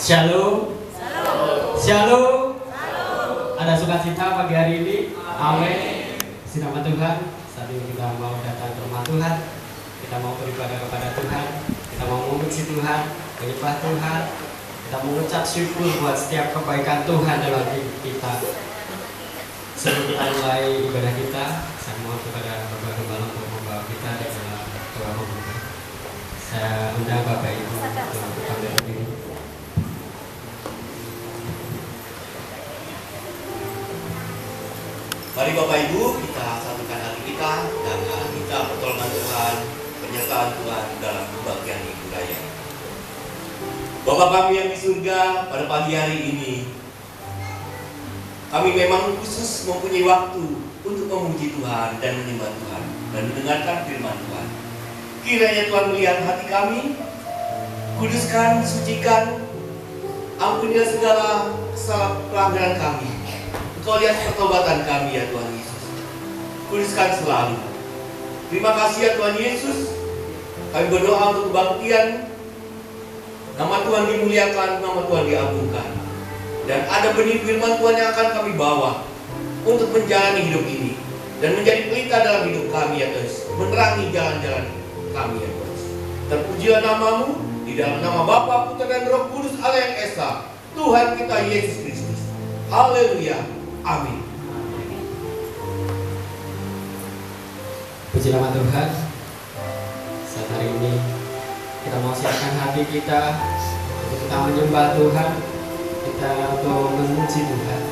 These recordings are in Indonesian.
Shalom. Shalom. Ada sukacita pagi hari ini. Amin. Nama Tuhan. Saat ini kita mau datang ke rumah Tuhan. Kita mau beribadah kepada Tuhan. Kita mau memuji Tuhan, menyembah Tuhan. Kita mengucap syukur buat setiap kebaikan Tuhan dalam hidup kita. Sebelum kita mulai ibadah kita, saya mohon kepada Bapak Gembala untuk membawa kita di dalam doa pembuka. Saya undang Bapak Ibu untuk ambil berdiri. Mari Bapak Ibu, kita satukan hati kita dan kita pertolongan Tuhan, penyertaan Tuhan dalam kebaktian Ibu Raya. Bapa kami yang di surga, pada pagi hari ini kami memang khusus mempunyai waktu untuk memuji Tuhan dan menyembah Tuhan dan mendengarkan firman Tuhan. Kiranya Tuhan melihat hati kami, kuduskan, sucikan, ampunilah segala kesalahan pelanggaran kami. Engkau lihat pertobatan kami ya Tuhan Yesus. Kuduskan selalu. Terima kasih ya Tuhan Yesus. Kami berdoa untuk kebaktian. Nama Tuhan dimuliakan, nama Tuhan diagungkan. Dan ada benih firman Tuhan yang akan kami bawa untuk menjalani hidup ini dan menjadi pelita dalam hidup kami ya Tuhan. Menerangi jalan-jalan kami ya Tuhan. Terpujilah namamu di dalam nama Bapa, Putra dan Roh Kudus Allah yang Esa, Tuhan kita Yesus Kristus. Haleluya. Amin. Puji nama Tuhan. Saat hari ini kita mau siapkan hati kita untuk kita menyembah Tuhan, kita untuk memuji Tuhan.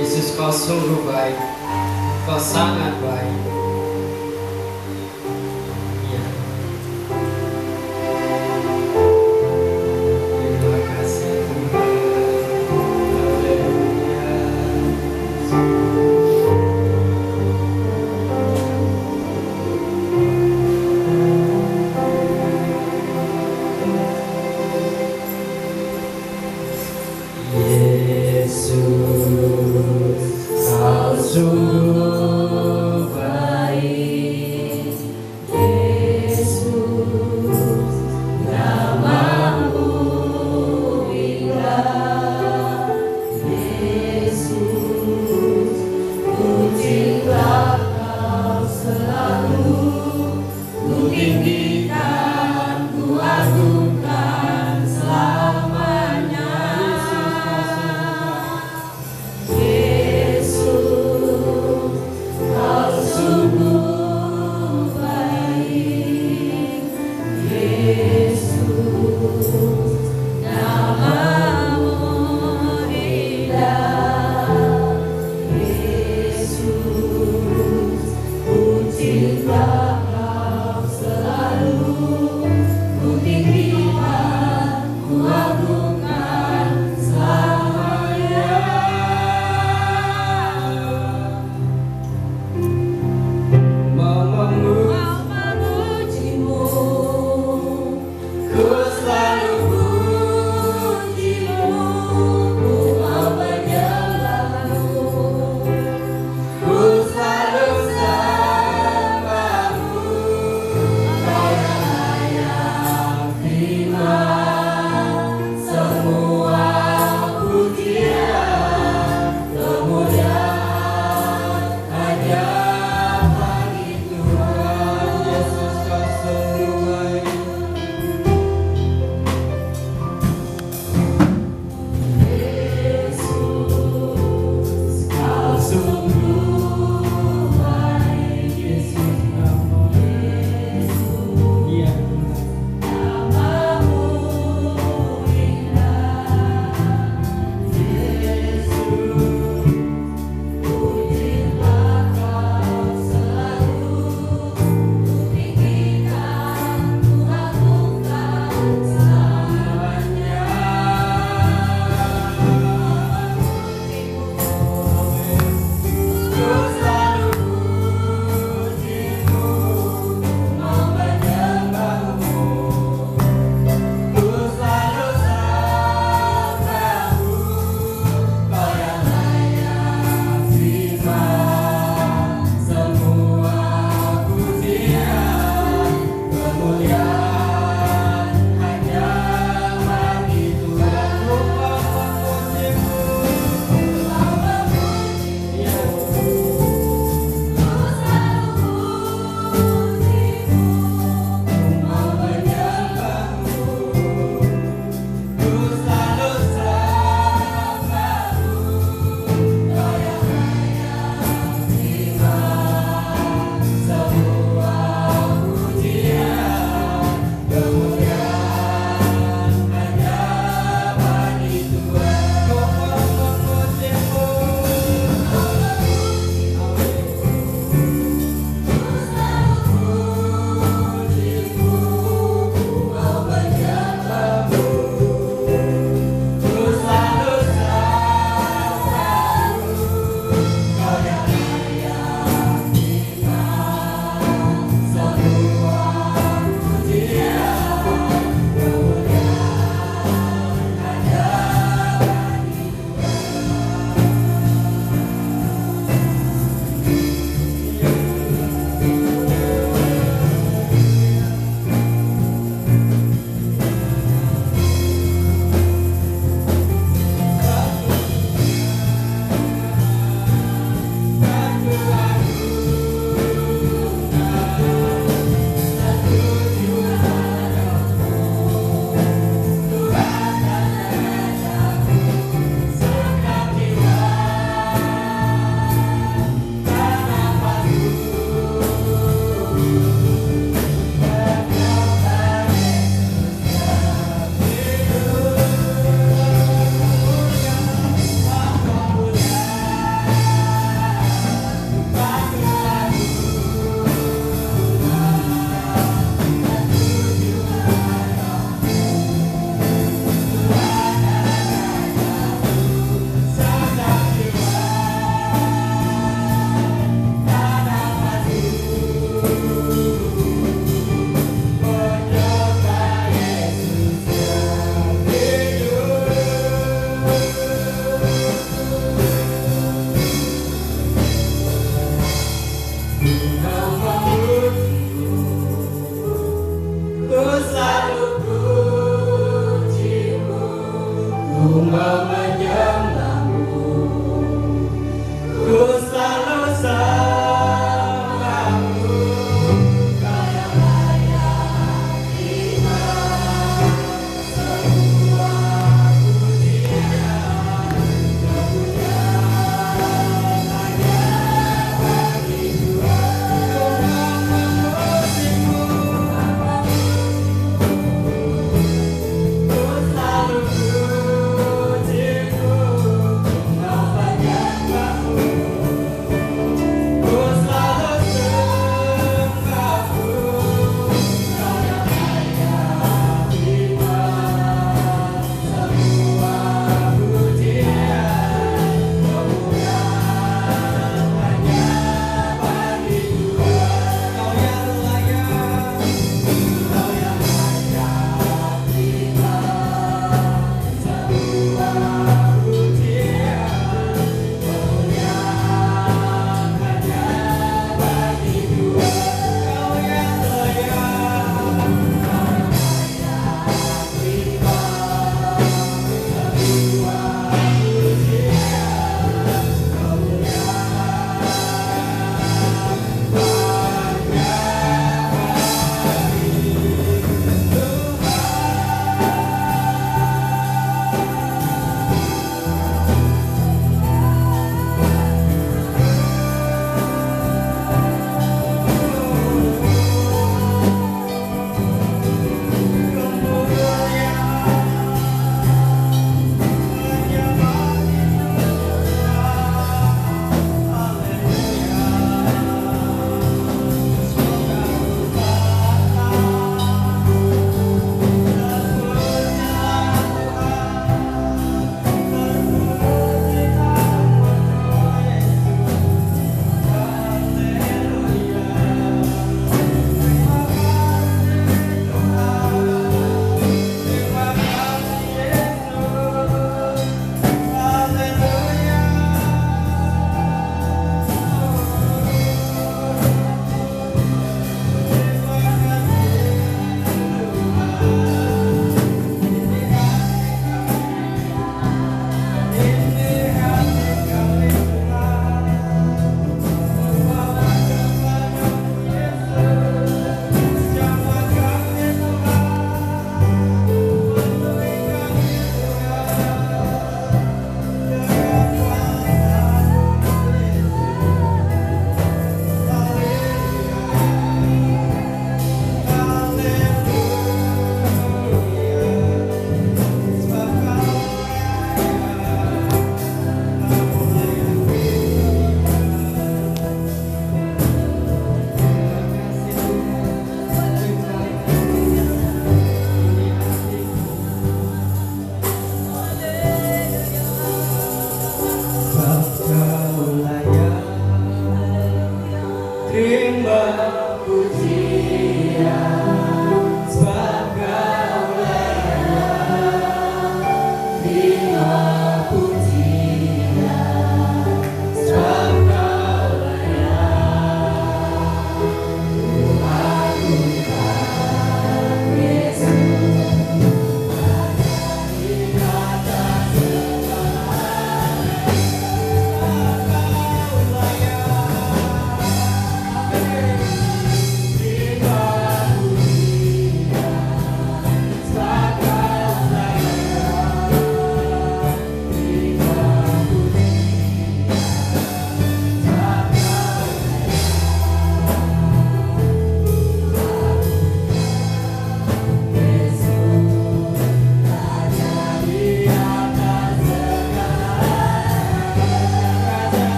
Yesus, kau sungguh baik, kau sangat baik. Ya. Terima kasih Tuhan. Yesus, kau sungguh baik.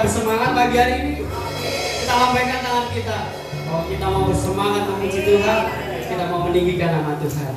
kita bersemangat pagi hari ini? Kita lambaikan tangan kita. Kalau kita mau bersemangat memuji Tuhan, kita mau meninggikan nama Tuhan.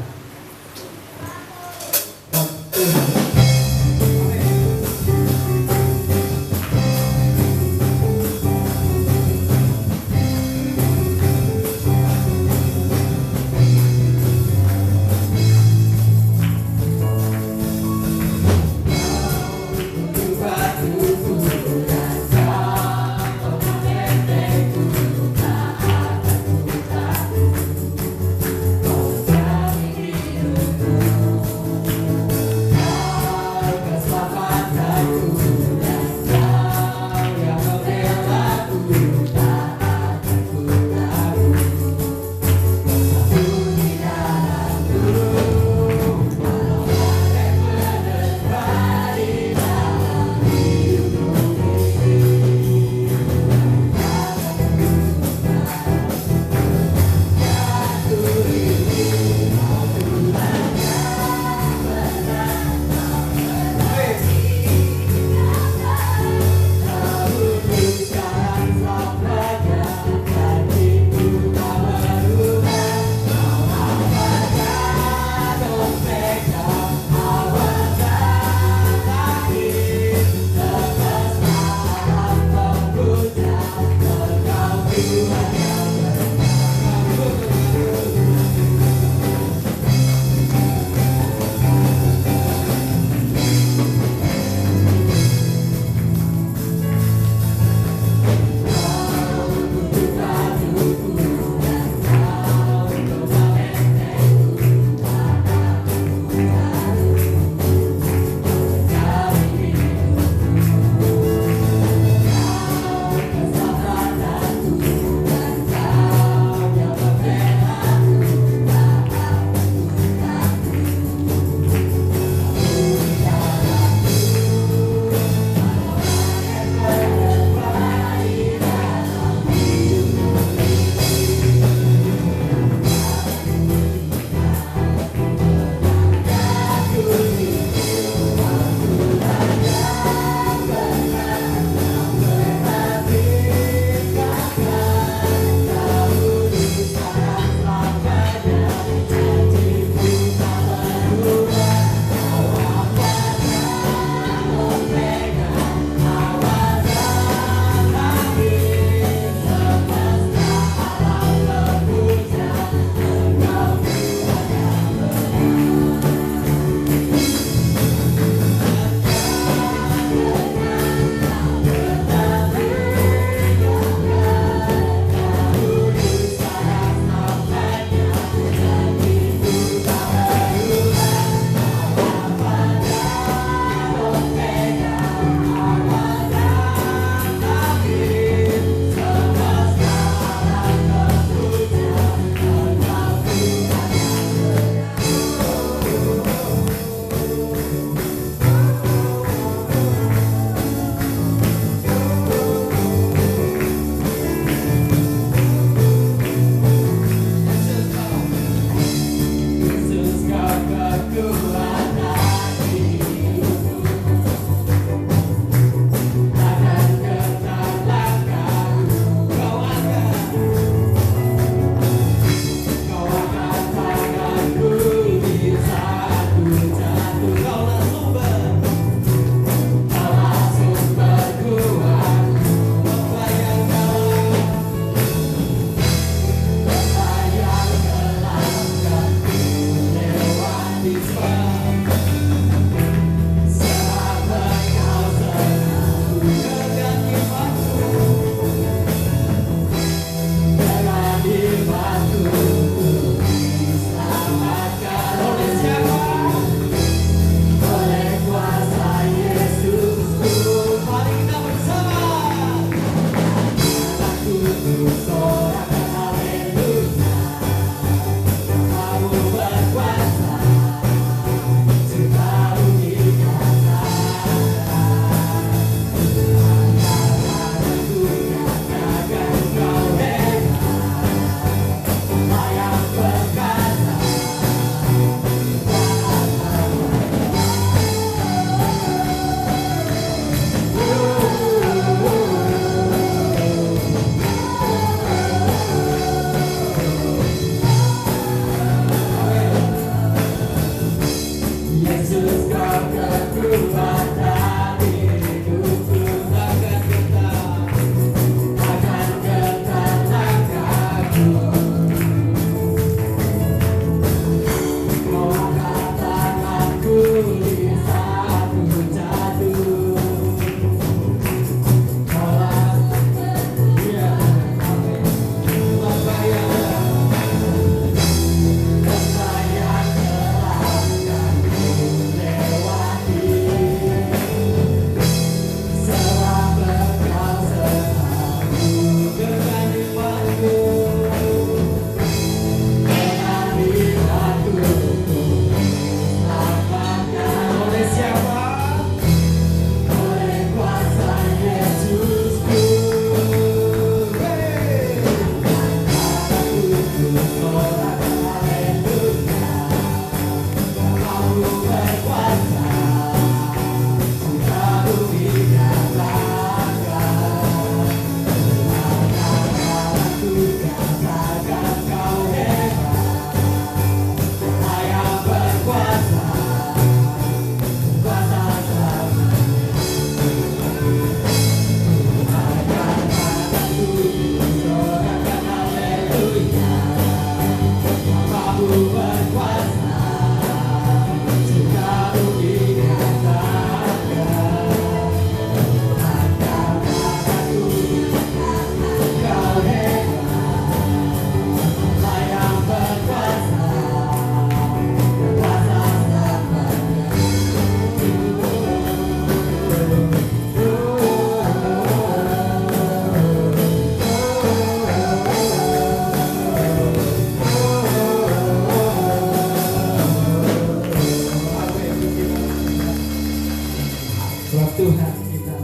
Tuhan kita,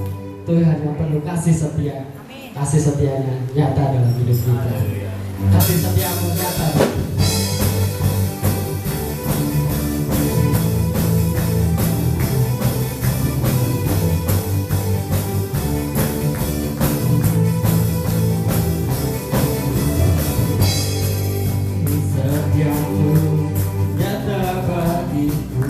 Tuhan yang penuh kasih setia, kasih setianya nyata dalam hidup kita, kasih setiamu nyata. Setiamu nyata bagiku.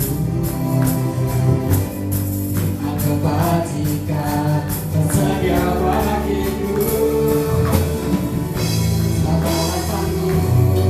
Kebajikan tersedia bagiku, selama panggung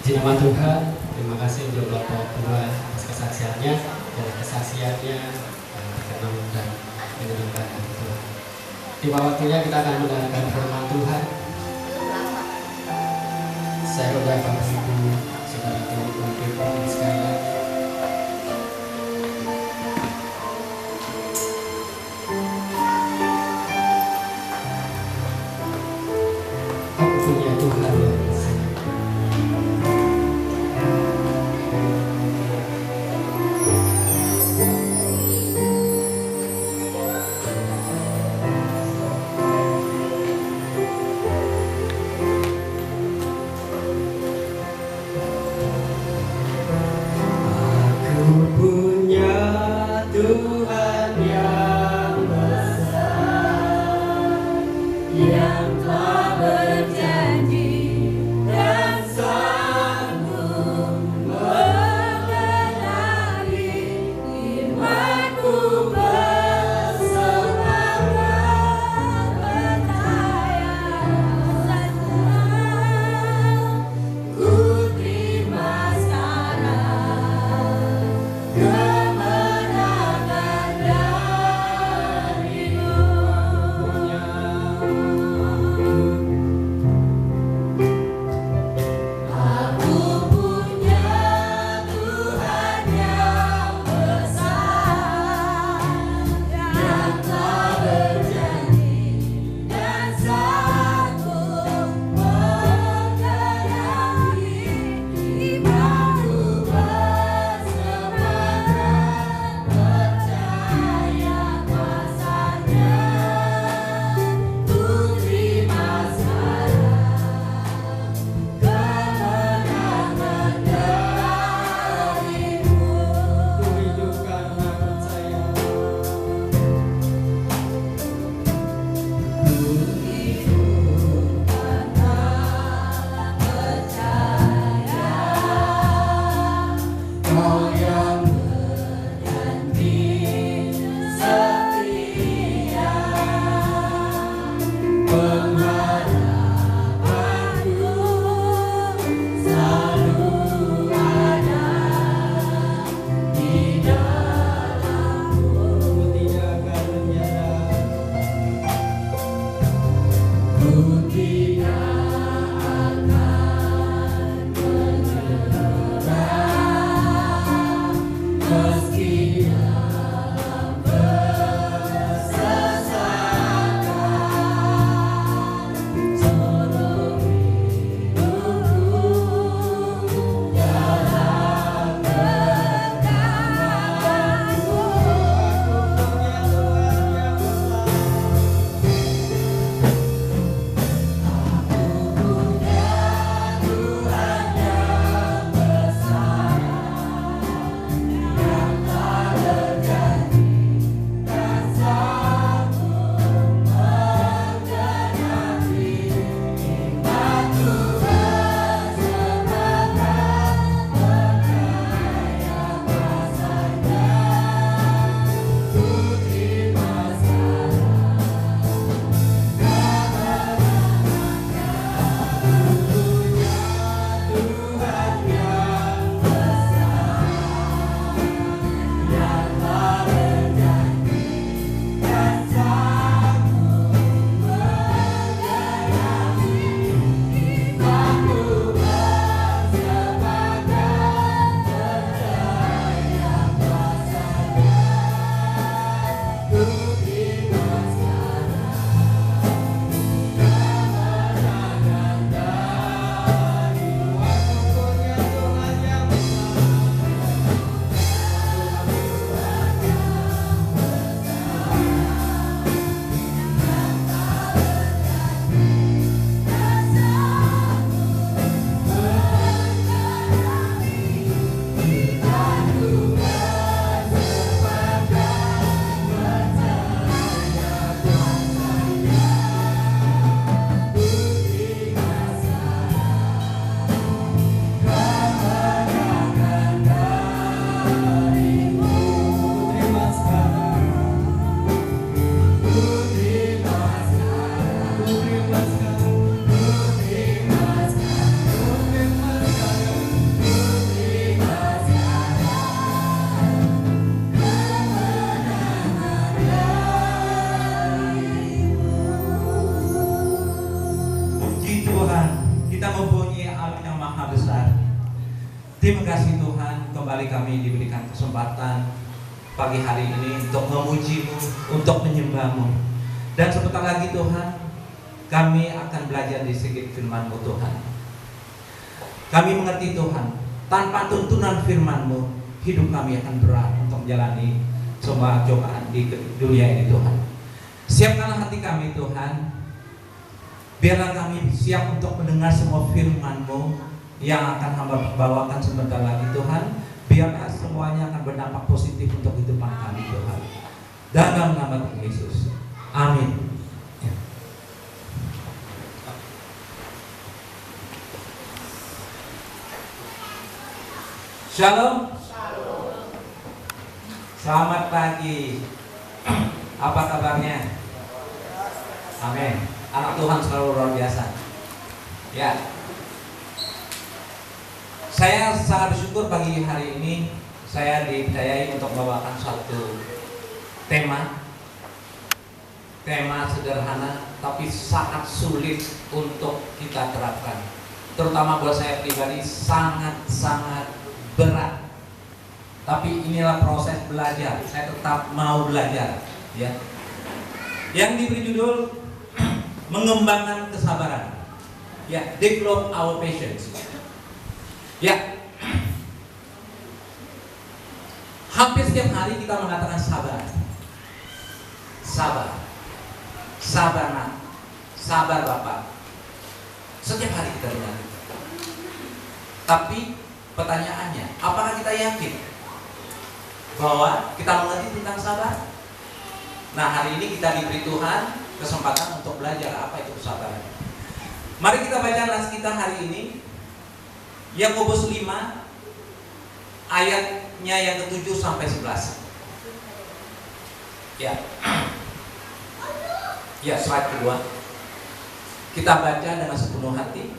Puji nama Tuhan, terima kasih untuk Bapak Kedua atas kesaksiannya dan kesaksiannya yang berkenan dan menyenangkan hati Tuhan. Tiba waktunya kita akan mendengarkan firman Tuhan. Saya undang Bapak Ibu, saudara teman-teman sekalian. Aku punya Tuhan yang bisa. Allah yang maha besar. Terima kasih Tuhan, kembali kami diberikan kesempatan pagi hari ini untuk memuji-Mu, untuk menyembah-Mu. Dan sebentar lagi Tuhan, kami akan belajar di segi firman-Mu Tuhan. Kami mengerti Tuhan, tanpa tuntunan firman-Mu, hidup kami akan berat untuk menjalani semua cobaan di dunia ini Tuhan. Siapkanlah hati kami Tuhan, biarlah kami siap untuk mendengar semua firman-Mu yang akan hamba bawakan sebentar lagi Tuhan. Biarlah semuanya akan berdampak positif untuk kehidupan kami Tuhan. Dalam nama Tuhan Yesus, amin. Shalom. Selamat pagi. Apa kabarnya? Amin. Anak Tuhan selalu luar biasa. Ya. Saya sangat bersyukur pagi hari ini saya dipercayai untuk membawakan suatu tema sederhana tapi sangat sulit untuk kita terapkan. Terutama buat saya pribadi sangat berat. Tapi inilah proses belajar. Saya tetap mau belajar, ya. Yang diberi judul mengembangkan kesabaran. Ya, develop our patience. Ya, hampir setiap hari kita mengatakan sabar, nak, sabar Bapak. Setiap hari kita dengar. Tapi pertanyaannya, apakah kita yakin bahwa kita mengerti tentang sabar? Nah, hari ini kita diberi Tuhan kesempatan untuk belajar apa itu kesabaran. Mari kita baca nas kita hari ini, Yakobus 5 ayatnya yang ke-7 sampai 11. Ya. Ya, slide kedua. Kita baca dengan sepenuh hati.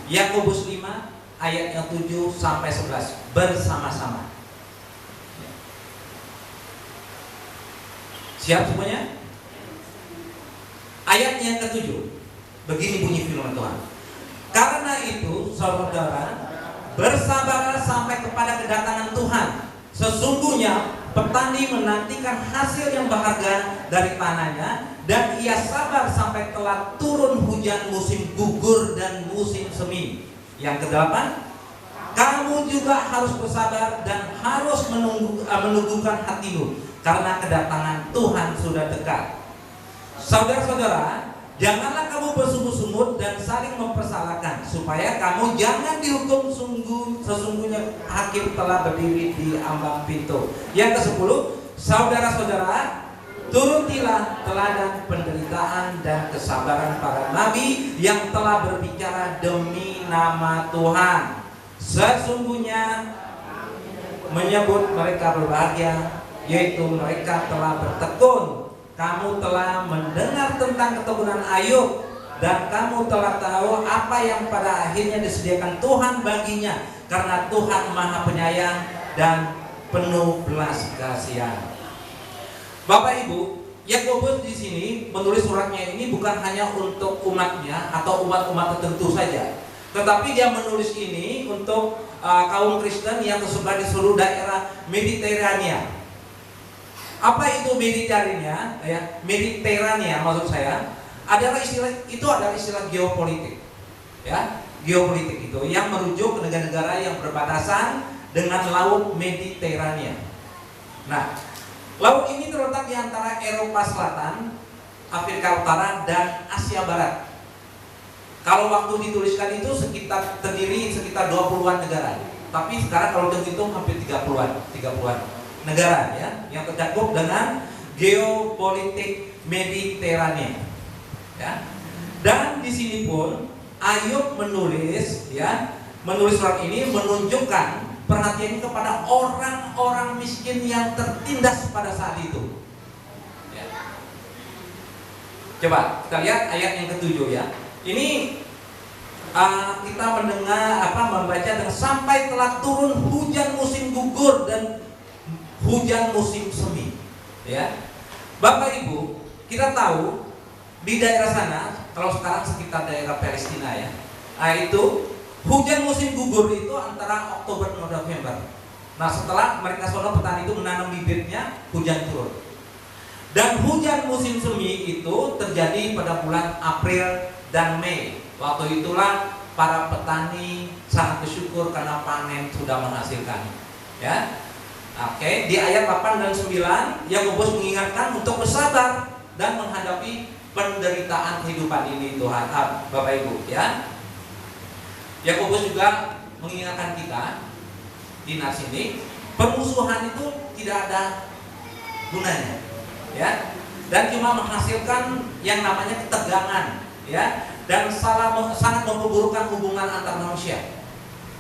Yakobus 5 ayat yang 7 sampai 11 bersama-sama. Siap semuanya? Ayat yang ke-7. Begini bunyi firman Tuhan. Karena itu, saudara, bersabarlah sampai kepada kedatangan Tuhan. Sesungguhnya petani menantikan hasil yang berharga dari tanahnya, dan ia sabar sampai telah turun hujan musim gugur dan musim semi. Yang ke-8, kamu juga harus bersabar dan harus menunggukan hatimu, karena kedatangan Tuhan sudah dekat. Saudara-saudara, janganlah kamu bersungut-sungut dan saling mempersalahkan, supaya kamu jangan dihukum. Sesungguhnya hakim telah berdiri di ambang pintu. Yang ke-10, saudara-saudara, turutilah teladan penderitaan dan kesabaran para nabi yang telah berbicara demi nama Tuhan. Sesungguhnya menyebut mereka berbahagia, yaitu mereka telah bertekun. Kamu telah mendengar tentang keteguhan Ayub, dan kamu telah tahu apa yang pada akhirnya disediakan Tuhan baginya, karena Tuhan Maha Penyayang dan penuh belas kasihan. Bapak Ibu, Yakobus di sini menulis suratnya ini bukan hanya untuk umatnya atau umat-umat tertentu saja, tetapi dia menulis ini untuk kaum Kristen yang tersebar di seluruh daerah Mediterania. Apa itu Mediterania? Ya, Mediterania maksud saya adalah istilah geopolitik. Ya, geopolitik itu yang merujuk ke negara-negara yang berbatasan dengan laut Mediterania. Nah, laut ini terletak di antara Eropa Selatan, Afrika Utara, dan Asia Barat. Kalau waktu dituliskan itu terdiri sekitar 20-an negara. Tapi sekarang kalau dihitung hampir 30-an negara, ya, yang tercakup dengan geopolitik Mediterania, ya. Dan di sini pun Ayub menulis surat ini menunjukkan perhatian kepada orang-orang miskin yang tertindas pada saat itu, ya. Coba kita lihat ayat yang ke-7, ya. Ini kita membaca dengan sampai telah turun hujan musim gugur dan hujan musim semi, ya. Bapak Ibu, kita tahu di daerah sana, kalau sekarang sekitar daerah Palestina, ya, itu Hujan musim gugur itu antara Oktober dan November. Nah, setelah mereka sono petani itu menanam bibitnya, hujan turun. Dan hujan musim semi itu terjadi pada bulan April dan Mei. Waktu itulah para petani sangat bersyukur karena panen sudah menghasilkan. Ya. Oke, di ayat 8 dan 9 Yakobus mengingatkan untuk bersabar dan menghadapi penderitaan kehidupan ini Tuhan, Bapak Ibu, ya. Yakobus juga mengingatkan kita di nas ini, permusuhan itu tidak ada gunanya, ya, dan cuma menghasilkan yang namanya ketegangan, ya, dan sangat memburukkan hubungan antar manusia.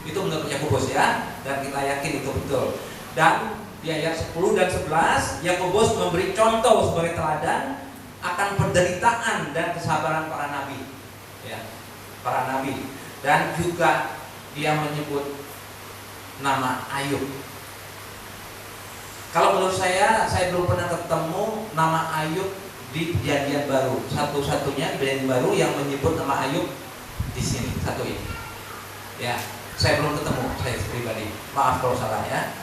Itu menurut Yakobus, ya, dan kita yakin itu betul. Dan di ayat 10 dan 11 Yakobus memberi contoh sebagai teladan akan penderitaan dan kesabaran para nabi, ya, para nabi. Dan juga dia menyebut nama Ayub. Kalau menurut saya belum pernah ketemu nama Ayub di Perjanjian Baru. Satu-satunya Perjanjian Baru yang menyebut nama Ayub di sini, satu ini. Ya, saya belum ketemu, saya pribadi. Maaf kalau salah, ya.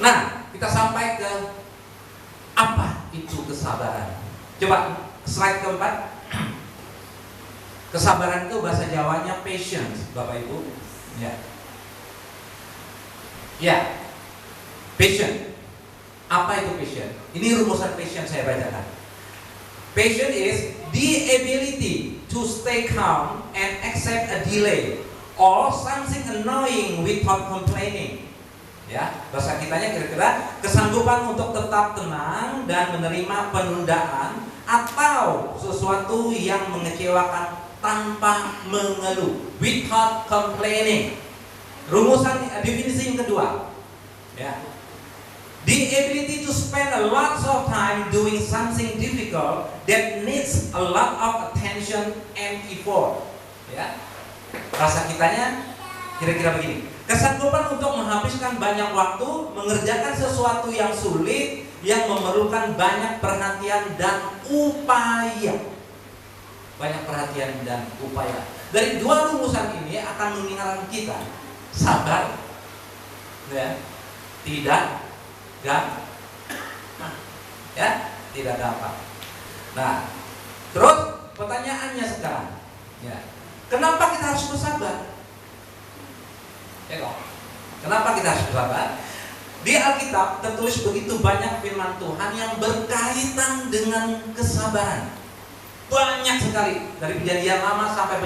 Nah, kita sampai ke apa itu kesabaran. Coba slide keempat. Kesabaran itu bahasa Jawanya patience, Bapak Ibu. Ya. Ya. Patience. Apa itu patience? Ini rumusan patience saya bacakan. Patience is the ability to stay calm and accept a delay or something annoying without complaining. Ya, bahasa kitanya kira-kira kesanggupan untuk tetap tenang dan menerima penundaan atau sesuatu yang mengecewakan tanpa mengeluh, without complaining. Rumusan definisi yang kedua, ya, the ability to spend a lot of time doing something difficult that needs a lot of attention and effort. Ya, bahasa kitanya kira-kira begini: kesanggupan untuk menghabiskan banyak waktu mengerjakan sesuatu yang sulit, yang memerlukan banyak perhatian dan upaya. Banyak perhatian dan upaya. Dari dua rumusan ini akan mengingatkan kita sabar, ya, tidak gampang, ya, tidak gampang. Nah, terus pertanyaannya sekarang, ya, kenapa kita harus bersabar? Kenapa kita harus bersabar? Di Alkitab tertulis begitu banyak firman Tuhan yang berkaitan dengan kesabaran. Banyak sekali, dari Perjanjian Lama sampai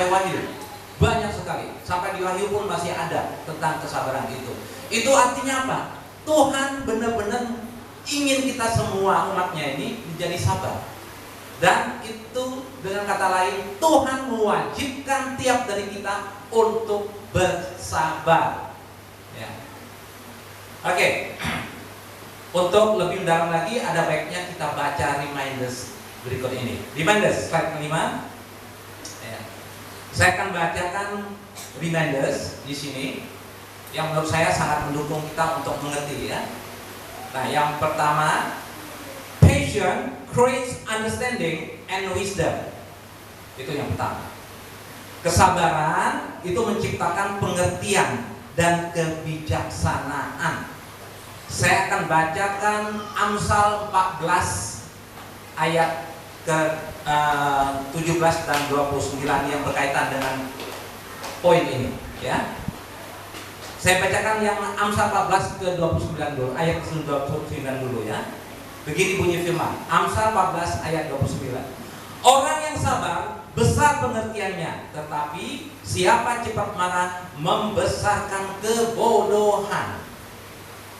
Wahyu. Banyak sekali, sampai di Wahyu pun masih ada tentang kesabaran itu. Itu artinya apa? Tuhan benar-benar ingin kita semua umatnya ini menjadi sabar. Dan itu dengan kata lain, Tuhan mewajibkan tiap dari kita untuk bersabar, ya. Oke. Untuk lebih mendalam lagi, ada baiknya kita baca reminders berikut ini. Reminders, slide kelima. Ya. Saya akan bacakan reminders di sini yang menurut saya sangat mendukung kita untuk mengerti, ya. Nah, yang pertama, patience creates understanding and wisdom. Itu yang pertama. Kesabaran itu menciptakan pengertian dan kebijaksanaan. Saya akan bacakan Amsal 14 ayat ke 17 dan 29 yang berkaitan dengan poin ini, ya. Saya bacakan yang Amsal 14 ke 29 dulu, ayat ke 29 dulu, ya. Begini bunyi firman, Amsal 14 ayat 29. Orang yang sabar besar pengertiannya, tetapi siapa cepat marah membesarkan kebodohan.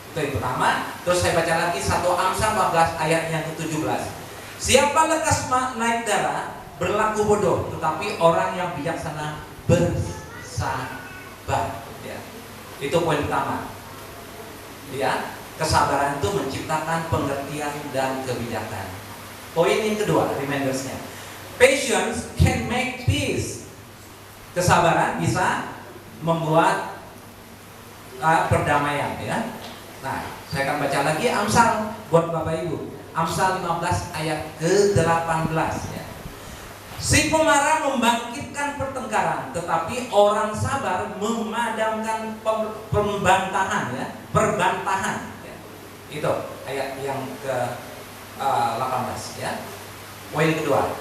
Itu yang pertama. Terus saya baca lagi 1 Amsal 14 ayat yang ke-17. Siapa lekas naik darah berlaku bodoh, tetapi orang yang bijaksana bersabar, ya. Itu poin pertama, ya. Kesabaran itu menciptakan pengertian dan kebijakan. Poin yang kedua, remindersnya, patience can make peace. Kesabaran bisa membuat perdamaian, ya. Nah, saya akan baca lagi Amsal buat Bapak Ibu. Amsal 15 ayat ke-18, ya. Si pemarah membangkitkan pertengkaran, tetapi orang sabar memadamkan pembantahan, ya, perbantahan. Ya. Itu ayat yang ke 18, ya. Poin kedua,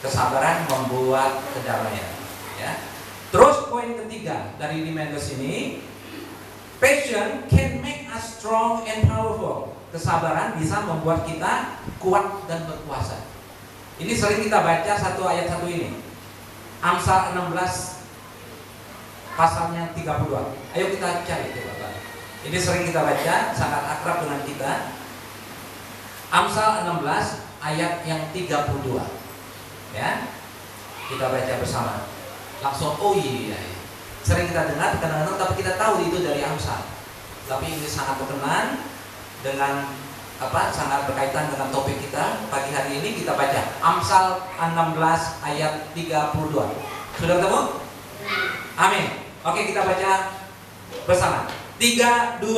kesabaran membuat kedamaian. Ya. Terus poin ketiga dari Dimendes ini, passion can make us strong and powerful. Kesabaran bisa membuat kita kuat dan berkuasa. Ini sering kita baca satu ayat satu ini. Amsal 16 pasalnya 32. Ayo kita cari itu, Bapak. Ini sering kita baca, sangat akrab dengan kita. Amsal 16 ayat yang 32. Ya. Kita baca bersama. Langsung oh iya. Sering kita dengar kadang-kadang tapi kita tahu itu dari Amsal. Tapi ini sangat berkenan dengan sangat berkaitan dengan topik kita pagi hari ini. Kita baca Amsal 16 ayat 32. Sudah ketemu? Amin. Oke, kita baca bersama. 3, 2,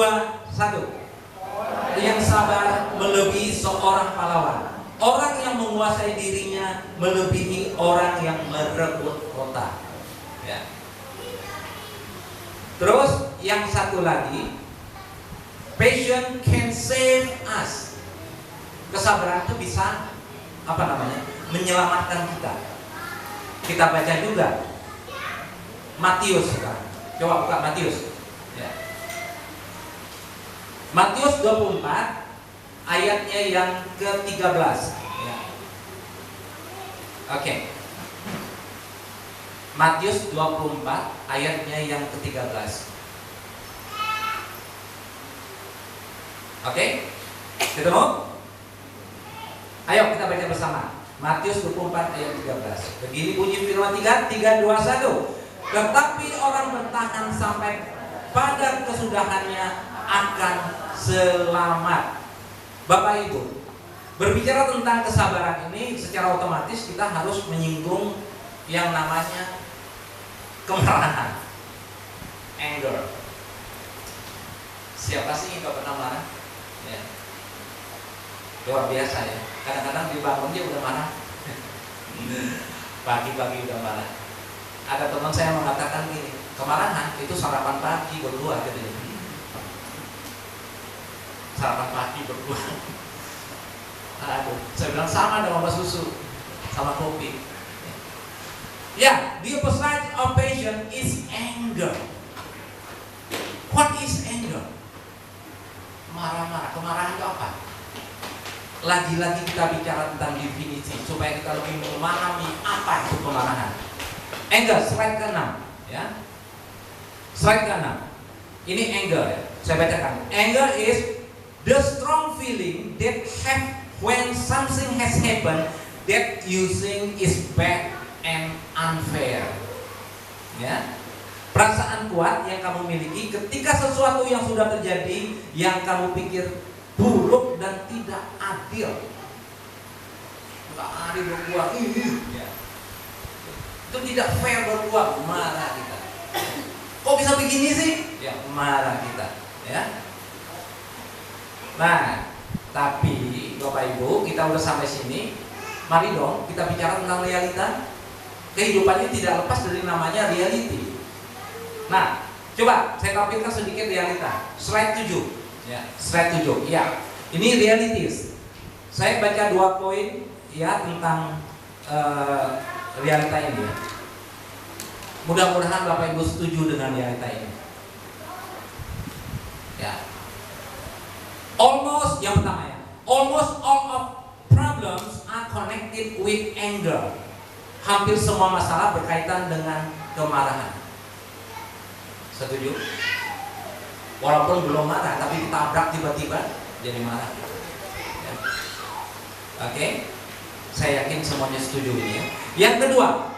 1. Yang sabar melebihi seorang pahlawan. Orang yang menguasai dirinya melebihi orang yang merebut kota. Ya. Terus yang satu lagi, passion can save us. Kesabaran itu bisa menyelamatkan kita. Kita baca juga Matius sekarang. Coba buka Matius. Ya. Matius 24 ayatnya yang ke-13. Ya. Oke. Matius 24 ayatnya yang ke-13. Oke? Ketemu? Ayo kita baca bersama. Matius 24 ayat 13. Begini bunyi firman 3, 2, 1. Tetapi orang bertahan sampai pada kesudahannya akan selamat. Bapak Ibu, berbicara tentang kesabaran ini secara otomatis kita harus menyinggung yang namanya kemarahan, anger. Siapa sih yang gak pernah marah? Ya. Luar biasa ya. Kadang-kadang dibangun dia udah marah. Pagi-pagi udah marah. Ada teman saya mengatakan gini, kemarahan itu sarapan pagi berdua katanya. Sarapan pagi berdua. Aduh, saya bilang sama dengan obat susu, sama kopi. Ya, the opposite of passion is anger. What is anger? Marah-marah. Kemarahan itu apa? Lagi-lagi kita bicara tentang definisi supaya kita lebih memahami apa itu kemarahan. Anger, slide ke-6, ya. Slide ke-6. Ini anger, ya. Saya bacakan. Anger is the strong feeling that have when something has happened that you think is bad and unfair. Ya. Perasaan kuat yang kamu miliki ketika sesuatu yang sudah terjadi yang kamu pikir buruk dan tidak adil. Tidak adil berbuat. Ya. Itu tidak fair berbuat, marah kita. Kok bisa begini sih? Ya, marah kita. Ya. Nah, tapi Bapak Ibu, kita udah sampai sini. Mari dong kita bicara tentang realita. Kehidupannya tidak lepas dari namanya reality. Nah, coba saya tampilkan sedikit realita. Slide 7. Ya, slide 7. Ya, ini realities. Saya baca 2 poin ya tentang realita ini. Mudah-mudahan Bapak Ibu setuju dengan realita ini. Ya. Almost yang pertama ya. Almost all of problems are connected with anger. Hampir semua masalah berkaitan dengan kemarahan. Setuju? Walaupun belum marah, tapi ditabrak tiba-tiba jadi marah. Ya. Oke? Saya yakin semuanya setuju ini ya. Yang kedua,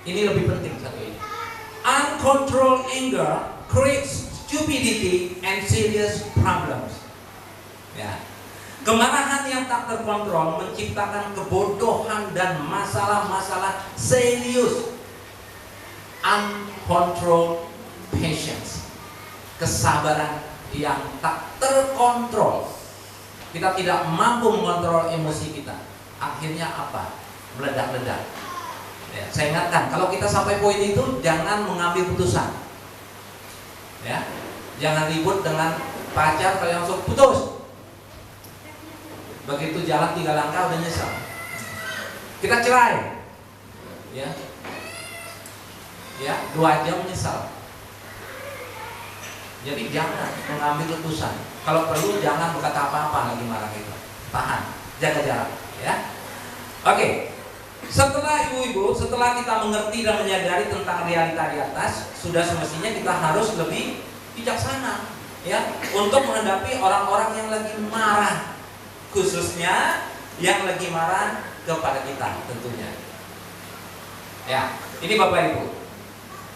ini lebih penting satu ini. Uncontrolled anger creates stupidity and serious problems. Ya. Kemarahan yang tak terkontrol menciptakan kebodohan dan masalah-masalah serius. Uncontrolled patience, kesabaran yang tak terkontrol. Kita tidak mampu mengontrol emosi kita. Akhirnya apa? Meledak-ledak. Ya, saya ingatkan, kalau kita sampai poin itu jangan mengambil putusan. Ya, jangan ribut dengan pacar kalau langsung putus. Begitu jalan 3 langkah udah nyesal. Kita cerai. Ya. Ya, 2 jam menyesal. Jadi jangan mengambil keputusan. Kalau perlu jangan berkata apa-apa lagi marah kita. Tahan, jaga jarak, ya. Oke. Setelah ibu-ibu, setelah kita mengerti dan menyadari tentang realita di atas, sudah semestinya kita harus lebih bijaksana, ya, untuk menghadapi orang-orang yang lagi marah, khususnya yang lagi marah kepada kita tentunya. Ya, ini Bapak Ibu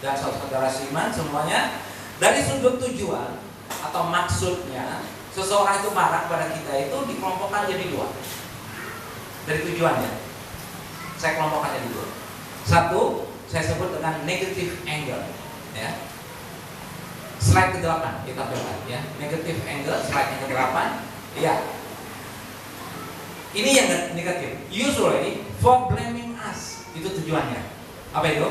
dan saudara seiman semuanya, dari sudut tujuan atau maksudnya seseorang itu marah kepada kita itu dikelompokkan jadi 2. Dari tujuannya saya kelompokkan jadi 2. 1 saya sebut dengan negative anger, ya. Slide ke-8 kita tampilkan, ya. Negative anger, slide yang ke-8. Ya. Ini yang negatif. Usually for blaming us. Itu tujuannya. Apa itu?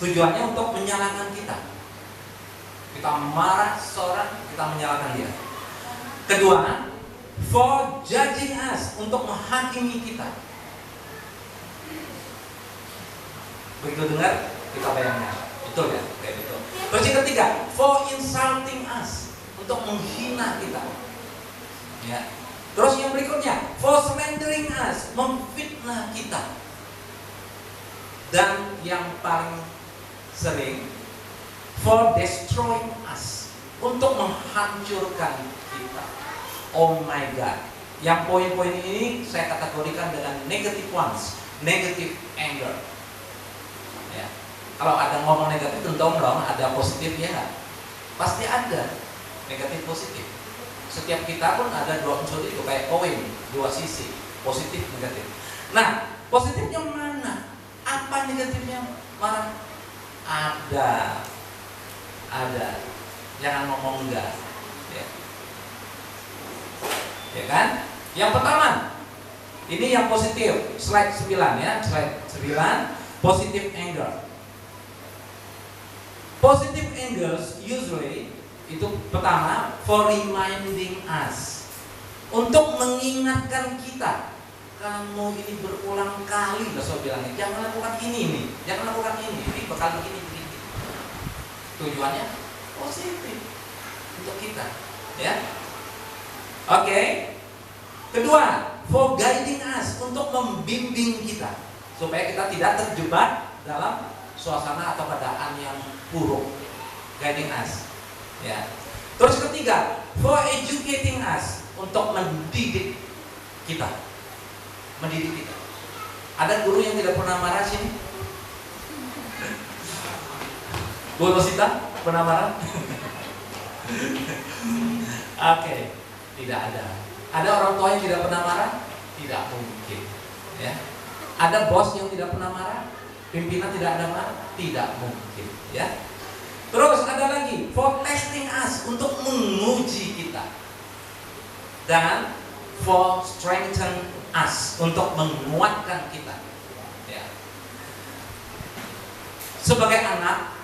Tujuannya untuk menyalahkan kita. Kita marah seorang, kita menyalahkan dia. Kedua, for judging us, untuk menghakimi kita. Begitu dengar, kita bayangkan. Betul ya? Kayak gitu. Terus yang ketiga, for insulting us, untuk menghina kita. Ya. Terus yang berikutnya, for slandering us, memfitnah kita. Dan yang paling sering, for destroying us, untuk menghancurkan kita. Oh my God. Yang poin-poin ini saya kategorikan dengan negative ones, negative anger. Ya. Kalau ada ngomong negatif tentu dong ada positifnya nggak? Pasti ada negatif positif. Setiap kita pun ada 2 unsur itu, kayak koin, 2 sisi, positif negatif. Nah, positifnya mana? Apa negatifnya? Mana? Ada. Jangan ngomong enggak. Ya. Ya kan? Yang pertama, ini yang positif. Slide 9 ya, slide 9. Positive anger. Positive anger usually itu pertama for reminding us, untuk mengingatkan kita. Kamu ini berulang kali loh saya bilangnya, jangan lakukan ini nih, jangan lakukan ini bakal begini. Tujuannya positif untuk kita, ya. Oke. Kedua, for guiding us, untuk membimbing kita supaya kita tidak terjebak dalam suasana atau keadaan yang buruk. Guiding us, ya. Terus ketiga, for educating us, untuk mendidik kita. Mendidik kita. Ada guru yang tidak pernah marah sini? Bu Rosita pernah marah? Oke, tidak ada. Ada orang tua yang tidak pernah marah? Tidak mungkin, ya. Ada bos yang tidak pernah marah? Pimpinan tidak ada marah? Tidak mungkin, ya. Terus ada lagi, for testing us, untuk menguji kita. Dan for strengthen us, untuk menguatkan kita, ya. Sebagai anak,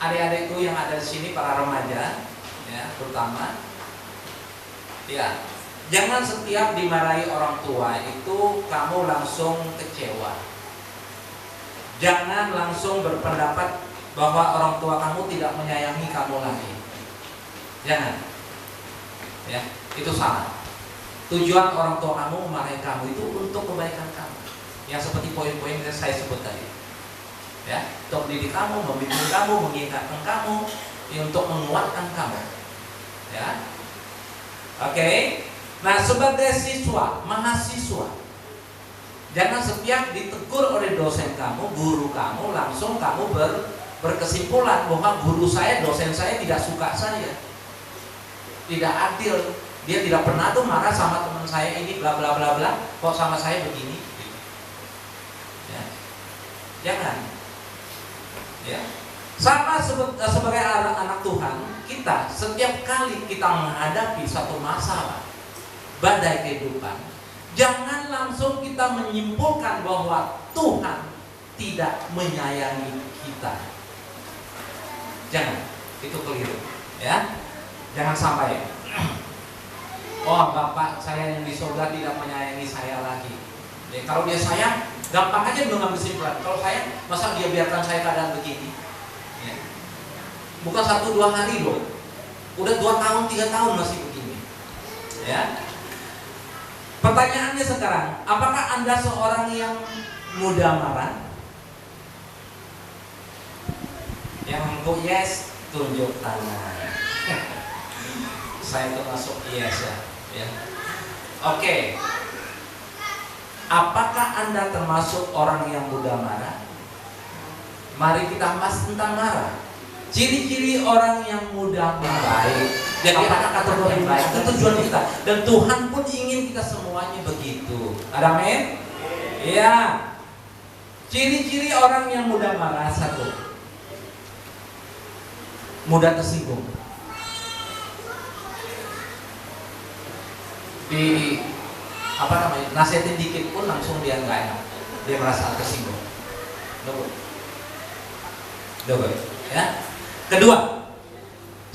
adik-adikku yang ada di sini, para remaja, ya, terutama, ya, jangan setiap dimarahi orang tua itu kamu langsung kecewa. Jangan langsung berpendapat bahwa orang tua kamu tidak menyayangi kamu lagi. Jangan, ya, itu salah. Tujuan orang tua kamu memarahi kamu itu untuk kebaikan kamu. Yang seperti poin-poin yang saya sebut tadi, ya, untuk mendidik kamu, membimbing kamu, mengingatkan kamu, ya, untuk menguatkan kamu, ya. Oke. Nah, sebagai siswa, mahasiswa, jangan setiap ditegur oleh dosen kamu, guru kamu, langsung kamu berkesimpulan bahwa guru saya, dosen saya tidak suka saya, tidak adil. Dia tidak pernah tuh marah sama teman saya ini bla bla bla bla, kok sama saya begini, ya. Jangan, ya. Sama sebagai anak Tuhan, kita setiap kali kita menghadapi satu masalah, badai kehidupan, jangan langsung kita menyimpulkan bahwa Tuhan tidak menyayangi kita. Jangan, itu keliru, ya. Jangan sampai, oh Bapak saya yang di surga tidak menyayangi saya lagi. Ya, kalau dia sayang, gampang aja mengambil kesimpulan. Kalau sayang, masa dia biarkan saya keadaan begini? Ya. Bukan 1-2 hari loh, udah 2 tahun, 3 tahun masih begini. Ya. Pertanyaannya sekarang, apakah Anda seorang yang mudah marah? Yang untuk yes, tunjuk tangan. Saya termasuk yes ya. Oke. Apakah Anda termasuk orang yang mudah marah? Mari kita bahas tentang marah. Ciri-ciri orang yang mudah marah. Jadi apakah kategori yang baik? Itu tujuan kita. Dan Tuhan pun ingin kita semuanya begitu. Ada amin? Iya. Ciri-ciri orang yang mudah marah, 1, mudah tersinggung. Di nasihatin dikit pun langsung dia nggak enak, dia merasa tersinggung. Double, ya. Kedua,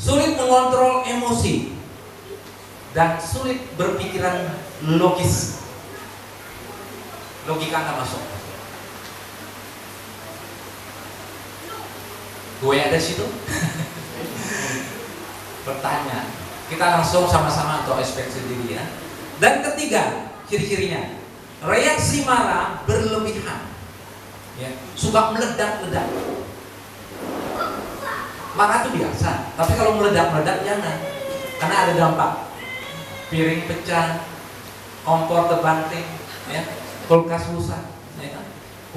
sulit mengontrol emosi dan sulit berpikiran logis. Logika nggak masuk. Gue ada situ. Bertanya. Kita langsung sama-sama untuk introspeksi diri ya. Dan ketiga, ciri-cirinya, reaksi marah berlebihan, ya, suka meledak-ledak. Marah itu biasa, tapi kalau meledak-ledak jangan, karena ada dampak. Piring pecah, kompor terbanting, ya, kulkas rusak, ya kan?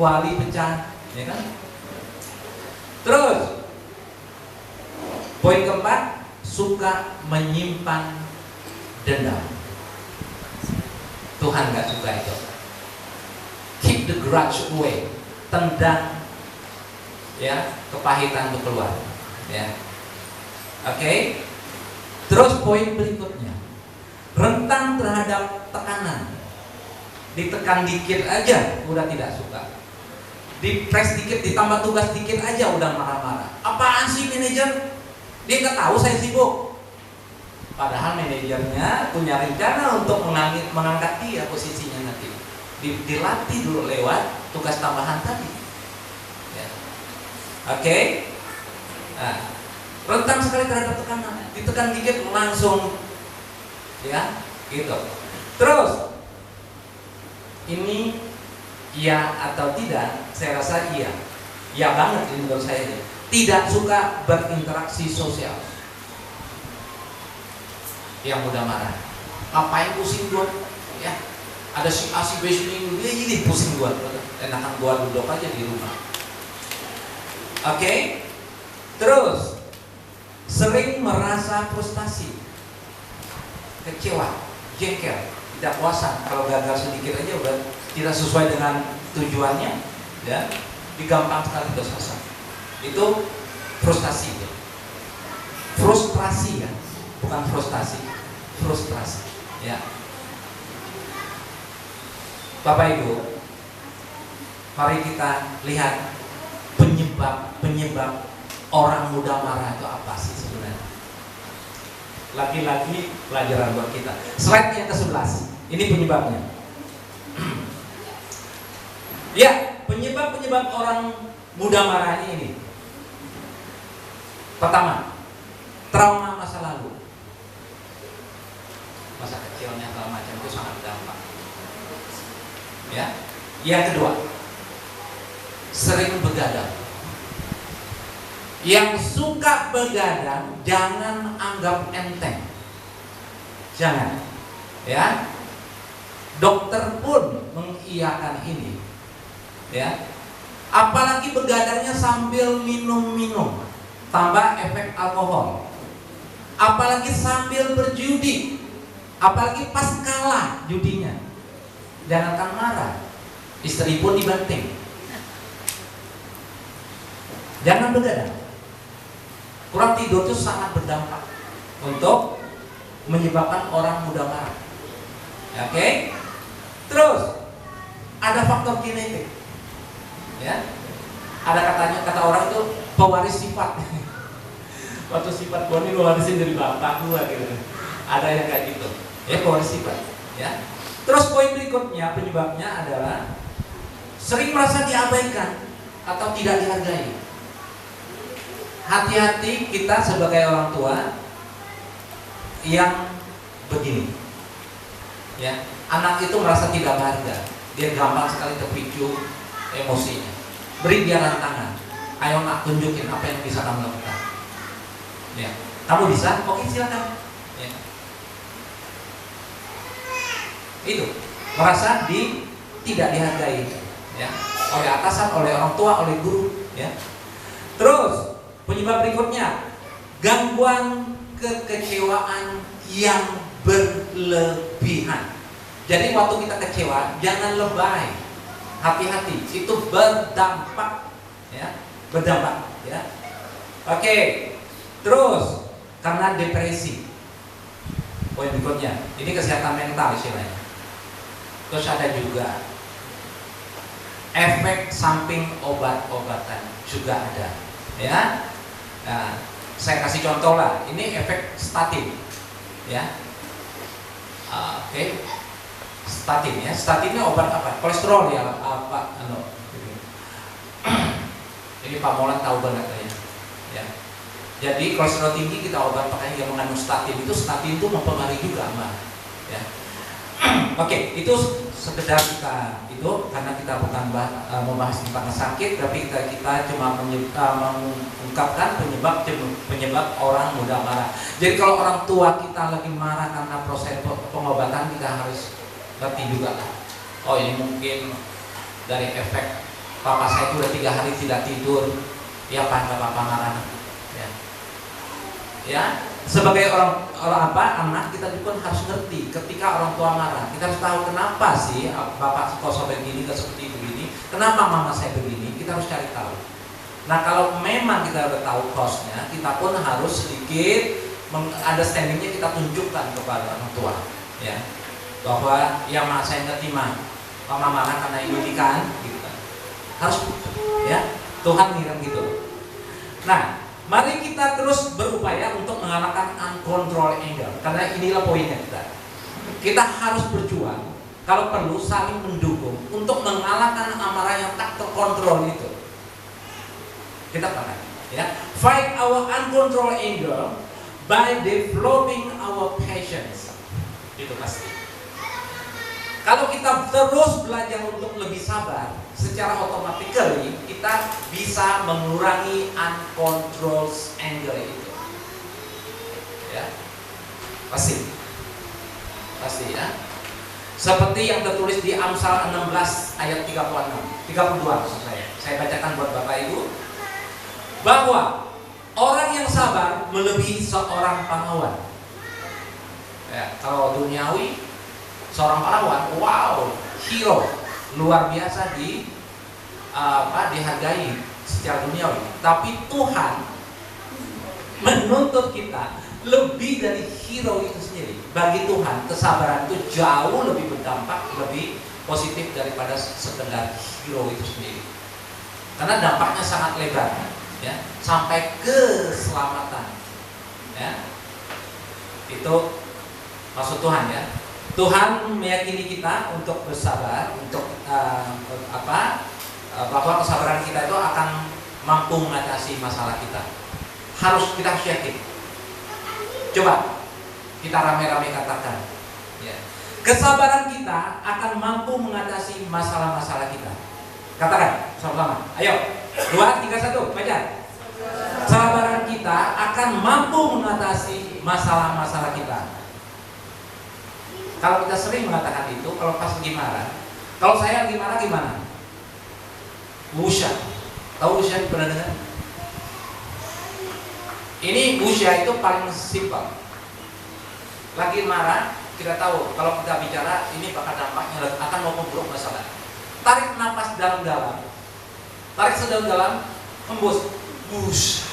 Kuali pecah, ya kan? Terus, poin keempat, suka menyimpan dendam. Tuhan gak suka itu. Keep the grudge away. Tendang, ya, kepahitan itu keluar, ya. Oke. Terus poin berikutnya, rentan terhadap tekanan. Ditekan dikit aja udah tidak suka. Di-press dikit, ditambah tugas dikit aja udah marah-marah. Apaan sih manajer? Dia nggak tahu saya sibuk. Padahal manajernya punya rencana untuk mengangkat dia posisinya nanti. Dilatih dulu lewat tugas tambahan tadi. Ya. Oke. Nah, rentan sekali terhadap tekanan. Ditekan dikit langsung, ya, gitu. Terus, ini iya atau tidak? Saya rasa iya. Iya banget ini menurut saya. Tidak suka berinteraksi sosial. Yang mudah marah. Ngapain pusing gua? Ya, ada si A si B si ini pusing gua. Enakan gua duduk aja di rumah. Oke. Terus sering merasa frustasi, kecewa, jengkel, tidak puasan. Kalau gagal sedikit aja udah tidak sesuai dengan tujuannya, ya, digampang sekali dosa. Itu frustasi, ya. Frustrasi, ya, bukan frustasi, frustrasi, ya. Bapak Ibu, mari kita lihat penyebab orang mudah marah itu apa sih sebenarnya. Lagi-lagi pelajaran buat kita. Slide yang ke-11, ini penyebabnya. Ya, penyebab orang mudah marah ini. Pertama, trauma masa lalu. Masa kecilnya segala macam itu sangat gampang. Ya. Yang kedua, sering begadang. Yang suka begadang jangan anggap enteng. Jangan. Ya. Dokter pun mengiyakan ini. Ya. Apalagi begadangnya sambil minum-minum, tambah efek alkohol. Apalagi sambil berjudi, apalagi pas kalah judinya. Jangankan marah, istri pun dibanting. Jangan begadang. Kurang tidur itu sangat berdampak untuk menyebabkan orang mudah marah. Oke? Terus ada faktor genetik. Ya, ada kata orang itu pewaris sifat. Waktu sifat gua ini warisin dari bapak gua gitu. Ada yang kayak gitu. Ya, pewaris sifat. Ya. Terus poin berikutnya penyebabnya adalah sering merasa diabaikan atau tidak dihargai. Hati-hati kita sebagai orang tua yang begini. Ya, anak itu merasa tidak berharga. Dia gampang sekali terpicu emosinya. Beri dia tantangan. Ayo nak, tunjukin apa yang bisa kamu lakukan. Ya, kamu bisa? Oke, silakan. Ya. Itu merasa tidak dihargai, ya, oleh atasan, oleh orang tua, oleh guru, ya. Terus penyebab berikutnya, gangguan kekecewaan yang berlebihan. Jadi waktu kita kecewa jangan lebay, hati-hati, itu berdampak, ya, berdampak, ya. Oke, terus karena depresi, poin berikutnya, ini kesehatan mental istilahnya. Terus ada juga efek samping obat-obatan juga ada, ya. Nah, saya kasih contoh lah, ini efek statin, ya. Oke. Statin, ya. Statin ini obat apa? Kolesterol ya, apa? Ini Pak Molan tahu banget ya. Ya. Jadi kolesterol tinggi kita obat pakai yang mengandung statin itu mempengaruhi juga, Mbak. Ya. Oke, itu sekedar kita itu karena kita bukan membahas tentang sakit, tapi kita cuma mengungkapkan penyebab orang mudah marah. Jadi kalau orang tua kita lagi marah karena proses pengobatan, kita harus ngerti juga lah. Oh, ini mungkin dari efek papa saya itu udah 3 hari tidak tidur. Ya Pak, papa marah. Ya. Ya. Sebagai orang anak, kita juga harus ngerti ketika orang tua marah. Kita harus tahu kenapa sih bapak kok sampai begini, kok seperti begini. Kenapa mama saya begini? Kita harus cari tahu. Nah, kalau memang kita udah tahu cause-nya, kita pun harus sedikit understanding-nya kita tunjukkan kepada orang tua, ya. Bahwa yang saya ngerti mama marah karena ini kan, gitu. Harus, ya. Tuhan ngirim gitu. Nah, mari kita terus berupaya untuk mengalahkan uncontrolled anger. Karena inilah poinnya kita. Kita harus berjuang, kalau perlu saling mendukung untuk mengalahkan amarah yang tak terkontrol itu. Kita pakai, ya. Fight our uncontrolled anger by developing our patience. Itu pasti. Kalau kita terus belajar untuk lebih sabar, secara otomatis kita bisa mengurangi uncontrolled anger itu. Ya. Pasti ya. Seperti yang tertulis di Amsal 16 ayat 32 maksud saya. Saya bacakan buat Bapak Ibu. Bahwa orang yang sabar melebihi seorang pahlawan. Ya, kalau duniawi seorang pahlawan, wow, hero, luar biasa dihargai secara duniawi. Tapi Tuhan menuntut kita lebih dari hero itu sendiri. Bagi Tuhan, kesabaran itu jauh lebih berdampak, lebih positif daripada sekedar hero itu sendiri. Karena dampaknya sangat lebar, ya, sampai keselamatan, ya. Itu maksud Tuhan, ya. Tuhan meyakini kita untuk bersabar, untuk bahwa kesabaran kita itu akan mampu mengatasi masalah kita. Kita harus yakin. Coba kita rame-rame katakan, ya. Kesabaran kita akan mampu mengatasi masalah-masalah kita. Katakan sama-sama. Ayo, 2, 3, 1, baca. Kesabaran kita akan mampu mengatasi masalah-masalah kita. Kalau kita sering mengatakan itu, kalau pas lagi marah, kalau saya lagi marah gimana? Wusha. Tahu wusha, pernah dengar? Ini wusha itu paling simpel. Lagi marah, kita tahu kalau kita bicara ini bakal dampaknya akan memburuk masalah. Tarik napas dalam-dalam. Tarik sedalam-dalam, hembus. Wusha.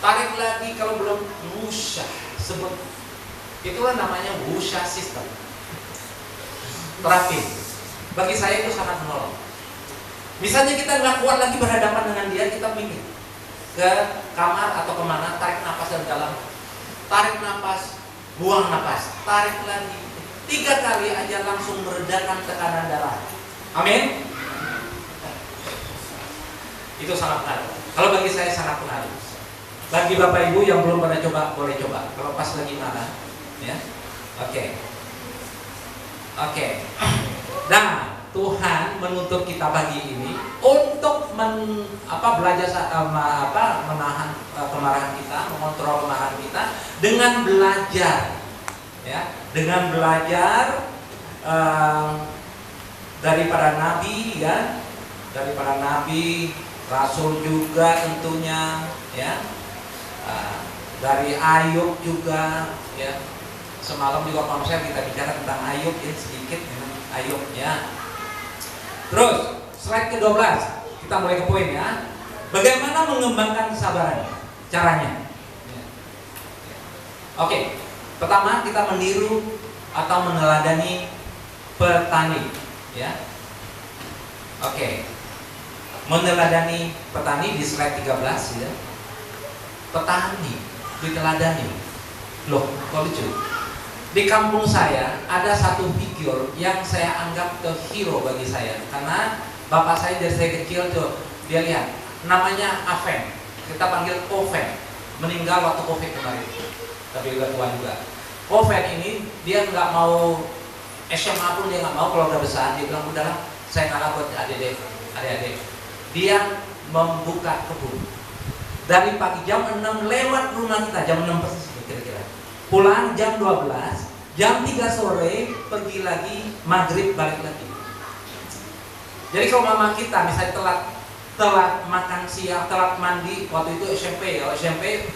Tarik lagi kalau belum wusha. Sebut. Itulah namanya wusha system. Terapi. Bagi saya itu sangat menolong. Misalnya kita nggak kuat lagi berhadapan dengan dia, kita minggir ke kamar atau kemana, tarik nafas dari dalam, tarik nafas, buang nafas, tarik lagi. 3 kali aja langsung meredakan tekanan darah. Amin. Itu sangat menarik. Kalau bagi saya sangat menarik. Bagi Bapak Ibu yang belum pernah coba, boleh coba. Kalau pas lagi marah, ya. Oke. Dan Tuhan menuntut kita pagi ini untuk belajar menahan kemarahan kita, mengontrol kemarahan kita dengan belajar, ya, dengan belajar dari para nabi, ya, dari para nabi, rasul juga tentunya, ya, dari Ayub juga, ya. Semalam juga konser kita bicara tentang Ayub, ya, sedikit dengan Ayub, ya. Terus slide ke-12, kita mulai ke poin, ya. Bagaimana mengembangkan kesabaran? Caranya. Oke, pertama kita meniru atau meneladani petani, ya. Oke. Meneladani petani di slide 13, ya. Petani diteladani. Loh, kok lucu? Di kampung saya ada satu figur yang saya anggap itu hero bagi saya, karena bapak saya dari saya kecil tuh dia lihat, namanya Aven, kita panggil Oven, meninggal waktu Covid kemarin, tapi udah tua juga. Oven ini dia nggak mau SMA pun dia nggak mau, kalau udah besar dia bilang udahlah saya ngalah buat adik-adik. Dia membuka kebun dari pagi jam 6 lewat rumah kita, jam 6 persis kira-kira. Pulang jam 12, jam 3 sore pergi lagi, maghrib balik lagi. Jadi kalau mama kita misalnya telat makan siang, telat mandi, waktu itu SMP ya, SMP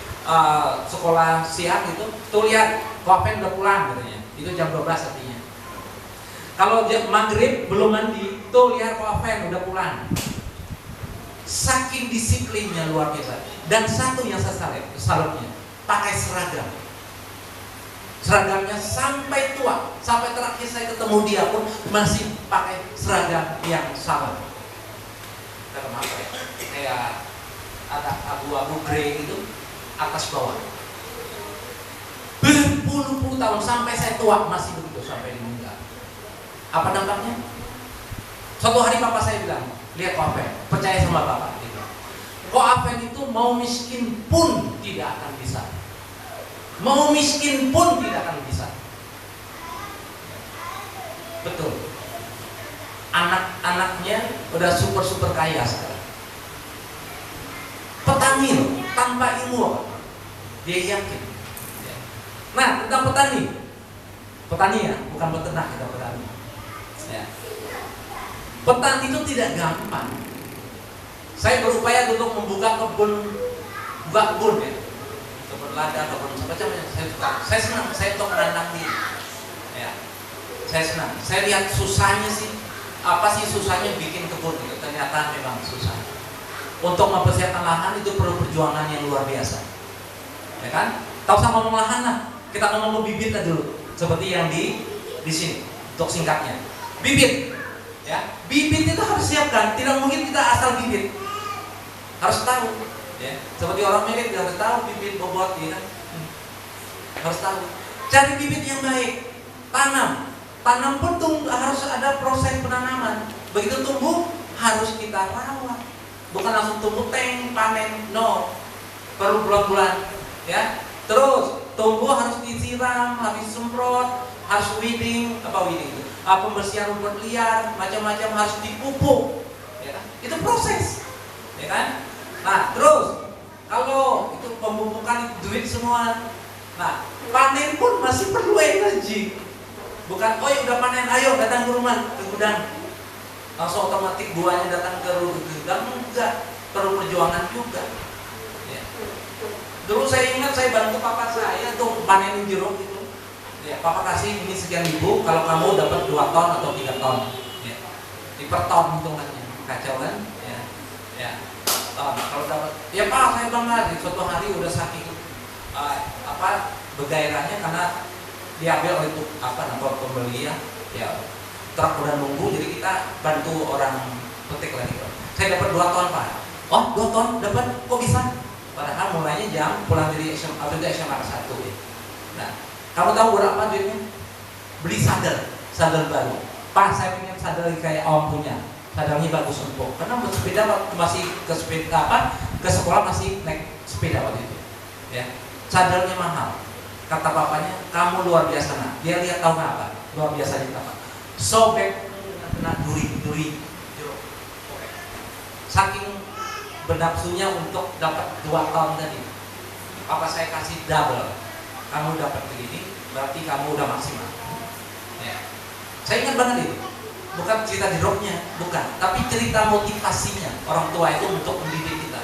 sekolah siang itu, tuh lihat Wapen udah pulang katanya, itu jam 12 artinya. Kalau maghrib belum mandi, tuh lihat Wapen udah pulang. Saking disiplinnya luar biasa. Dan satu yang saya salutnya, pakai seragam. Seragamnya sampai tua, sampai terakhir saya ketemu dia pun masih pakai seragam yang sama. Seragam apa ya? Kayak ada abu-abu grey itu, atas bawah. Berpuluh-puluh tahun sampai saya tua masih begitu sampai meninggal. Apa dampaknya? Suatu hari papa saya bilang, lihat kok Aven, percaya sama bapak. Kok Aven itu mau miskin pun tidak akan bisa. Mau miskin pun tidak akan bisa. Betul. Anak-anaknya udah super kaya sekarang. Petani loh, tanpa ilmu dia yakin. Nah, tentang petani ya, bukan peternak, kita petani. Ya. Petani itu tidak gampang. Saya berupaya untuk membuka kebun ya. Kebun lada, kebun macam-macam. Saya senang, saya untuk menanam diri. Ya. Saya senang. Saya lihat susahnya sih. Apa sih susahnya bikin kebun itu? Ternyata memang susah. Untuk mempersiapkan lahan itu perlu perjuangan yang luar biasa. Ya kan? Tahu sama ngomong lahan lah. Kita ngomong bibit dulu. Seperti yang di sini. Untuk singkatnya. Bibit. Ya. Bibit itu harus siapkan. Tidak mungkin kita asal bibit. Harus tahu. Ya. Seperti orang merit harus tahu bibit bobot, ya. Harus tahu. Cari bibit yang baik. Tanam pun harus ada proses penanaman. Begitu tumbuh harus kita rawat. Bukan langsung tumbuh panen, no. Perlu bulan-bulan, ya. Terus tumbuh harus disiram, harus disemprot, harus weeding itu? Pembersihan rumput liar, macam-macam harus dipupuk, ya kan? Itu proses, ya kan? Nah, terus kalau itu pemupukan duit semua. Nah, panen pun masih perlu energi. Bukan, oh ya udah panen, ayo datang ke rumah, ke gudang. Langsung otomatis buahnya datang ke gudang, enggak. Perlu perjuangan juga. Ya. Dulu saya ingat saya bantu papa saya untuk panenin jeruk itu. Ya, papa kasih ini sekian ribu, kalau kamu dapat 2 ton atau 3 ton. Ya. Di per ton hitungannya, kacau kan? Ya. Kalau dapat, ya pak saya bangga. Di suatu hari udah saking bergairahnya karena diambil oleh pembeli ya truk udah nunggu, jadi kita bantu orang petik lagi. Saya dapat 2 ton Pak. Oh 2 ton dapat, kok bisa? Padahal mulainya jam pulang dari SMA, waktu itu SMA 1 ya. Nah, kamu tahu berapa duitnya? Beli sadel baru. Pak, saya punya sadel kayak Om punya. Sadelnya bagus empuk. Karena bersepeda waktu masih ke sekolah masih naik sepeda waktu itu. Ya. Sadelnya mahal. Kata bapaknya, kamu luar biasa nak. Dia lihat tahu nggak apa? Luar biasa di apa? Sobek kena duri. Saking bernapsunya untuk dapat 2 ton tadi. Papa saya kasih double. Kamu dapat begini, berarti kamu udah maksimal. Ya. Saya ingat banget itu. Bukan cerita di rocknya, bukan. Tapi cerita motivasinya orang tua itu untuk mendidik kita.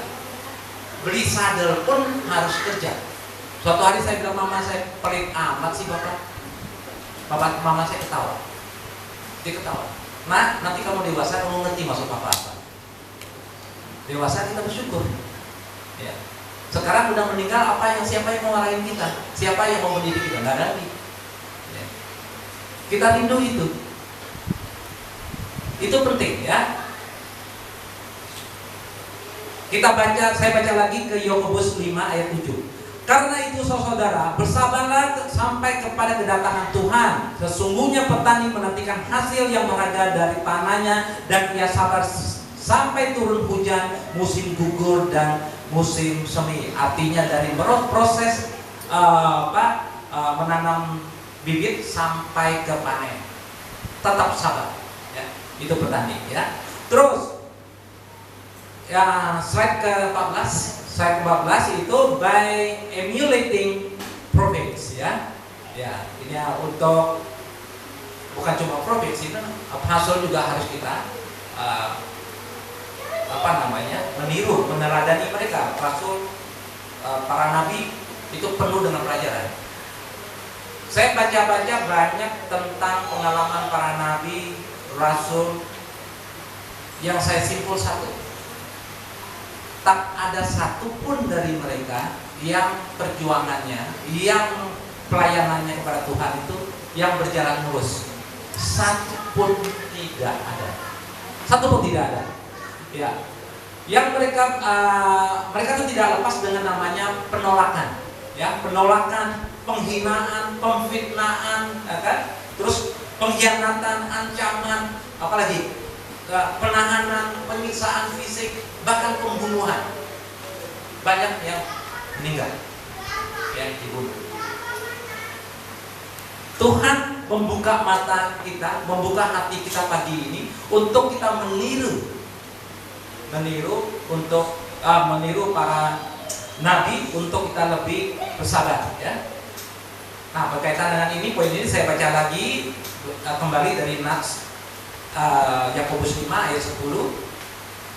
Beli sadel pun harus kerja. Suatu hari saya bilang, mama saya pelit amat sih bapak. Mama saya ketawa. Dia ketawa. Nah, nanti kamu dewasa, kamu ngerti maksud papa apa. Dewasa kita bersyukur. Ya. Sekarang udah meninggal, siapa yang mau marahin kita? Siapa yang mau mendidik kita? Nggak ada lagi. Ya. Kita rindu itu. Itu penting ya. Saya baca lagi ke Yakobus 5 ayat 7. Karena itu saudara, bersabarlah sampai kepada kedatangan Tuhan. Sesungguhnya petani menantikan hasil yang berharga dari tanahnya, dan ia sabar sampai turun hujan, musim gugur dan musim semi. Artinya dari proses menanam bibit sampai ke panen. Tetap sabar. Ya, itu petani. Ya. Terus ya, slide ke-14. Slide ke-14 itu by emulating prophets ya. Ya, ini untuk bukan cuma prophets, itu apostle juga harus kita meniru, meneladani mereka. Rasul, para nabi itu penuh dengan pelajaran. Saya baca-baca banyak tentang pengalaman para nabi, rasul, yang saya simpul satu. Tak ada satupun dari mereka yang perjuangannya, yang pelayanannya kepada Tuhan itu yang berjalan mulus. Satupun tidak ada. Satupun tidak ada. Ya. Yang mereka itu tidak lepas dengan namanya penolakan. Ya, penolakan, penghinaan, pemfitnaan, ya kan? Terus pengkhianatan, ancaman, apalagi penahanan, penyiksaan fisik, bahkan pembunuhan. Banyak yang meninggal, yang dibunuh. Tuhan membuka mata kita, membuka hati kita pagi ini untuk kita meniru para nabi, untuk kita lebih bersabar. Ya. Nah, berkaitan dengan ini, poin ini saya baca lagi kembali dari Nats. Yakobus 5 ayat 10.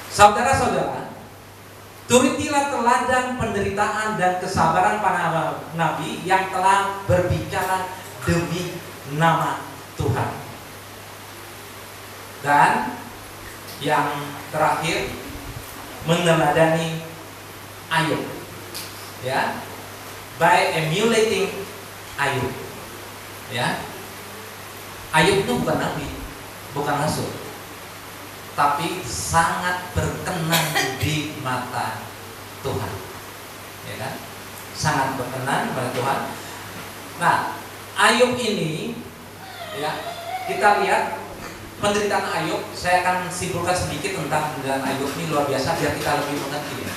Saudara-saudara, turutilah teladan penderitaan dan kesabaran para nabi yang telah berbicara demi nama Tuhan. Dan yang terakhir, meneladani Ayub. Ya, by emulating Ayub. Ya, Ayub itu bukan nabi, bukan rasul, tapi sangat berkenan di mata Tuhan, ya kan? Sangat berkenan pada Tuhan. Nah, Ayub ini, ya, kita lihat penderitaan Ayub. Saya akan simpulkan sedikit tentang penderitaan Ayub ini, luar biasa biar kita lebih mengerti.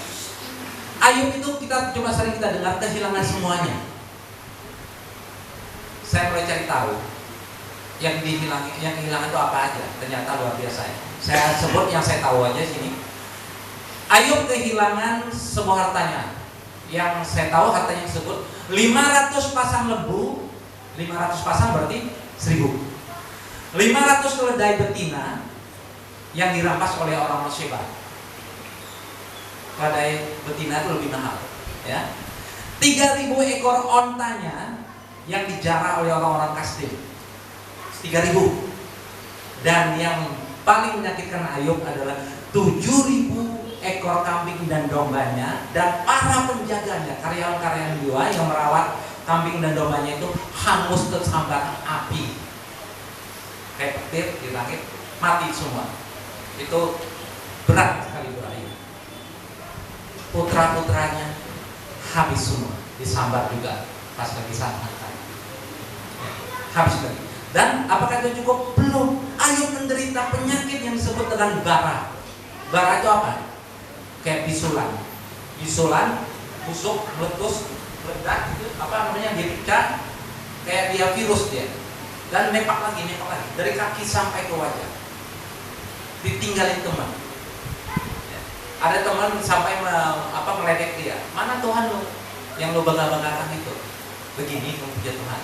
Ayub itu cuma sering kita dengar kehilangan semuanya. Saya mulai cari tahu yang kehilangan itu apa aja. Ternyata luar biasa. Saya sebut yang saya tahu aja sini. Ayub kehilangan semua hartanya. Yang saya tahu hartanya disebut 500 pasang lembu. 500 pasang berarti 1000. 500 keledai betina yang dirampas oleh orang Sheba. Keledai betina itu lebih mahal, ya. 3.000 ekor ontanya yang dijara oleh orang-orang Kasdim. 3.000. Dan yang paling menyakitkan Ayub adalah 7.000 ekor kambing dan dombanya, dan para penjaganya, karyawan-karyawan dia yang merawat kambing dan dombanya itu hangus tersambar api. kayak petir di langit, mati semua. Itu berat sekali buat Ayub. Putra-putranya habis semua, disambar juga pas lagi saat makan. Habis lagi. Dan apakah itu cukup? Belum. Ayub menderita penyakit yang disebut dengan bara. Bara itu apa? Kayak bisulan. Bisulan, busuk, meletus, meledak, itu apa namanya, dia pecah, kayak dia virus dia. Dan nepak lagi, dari kaki sampai ke wajah. Ditinggalin teman. Ada teman sampai meledek dia. Mana Tuhan lu yang lu bangga-banggakan itu? Begini memuja Tuhan,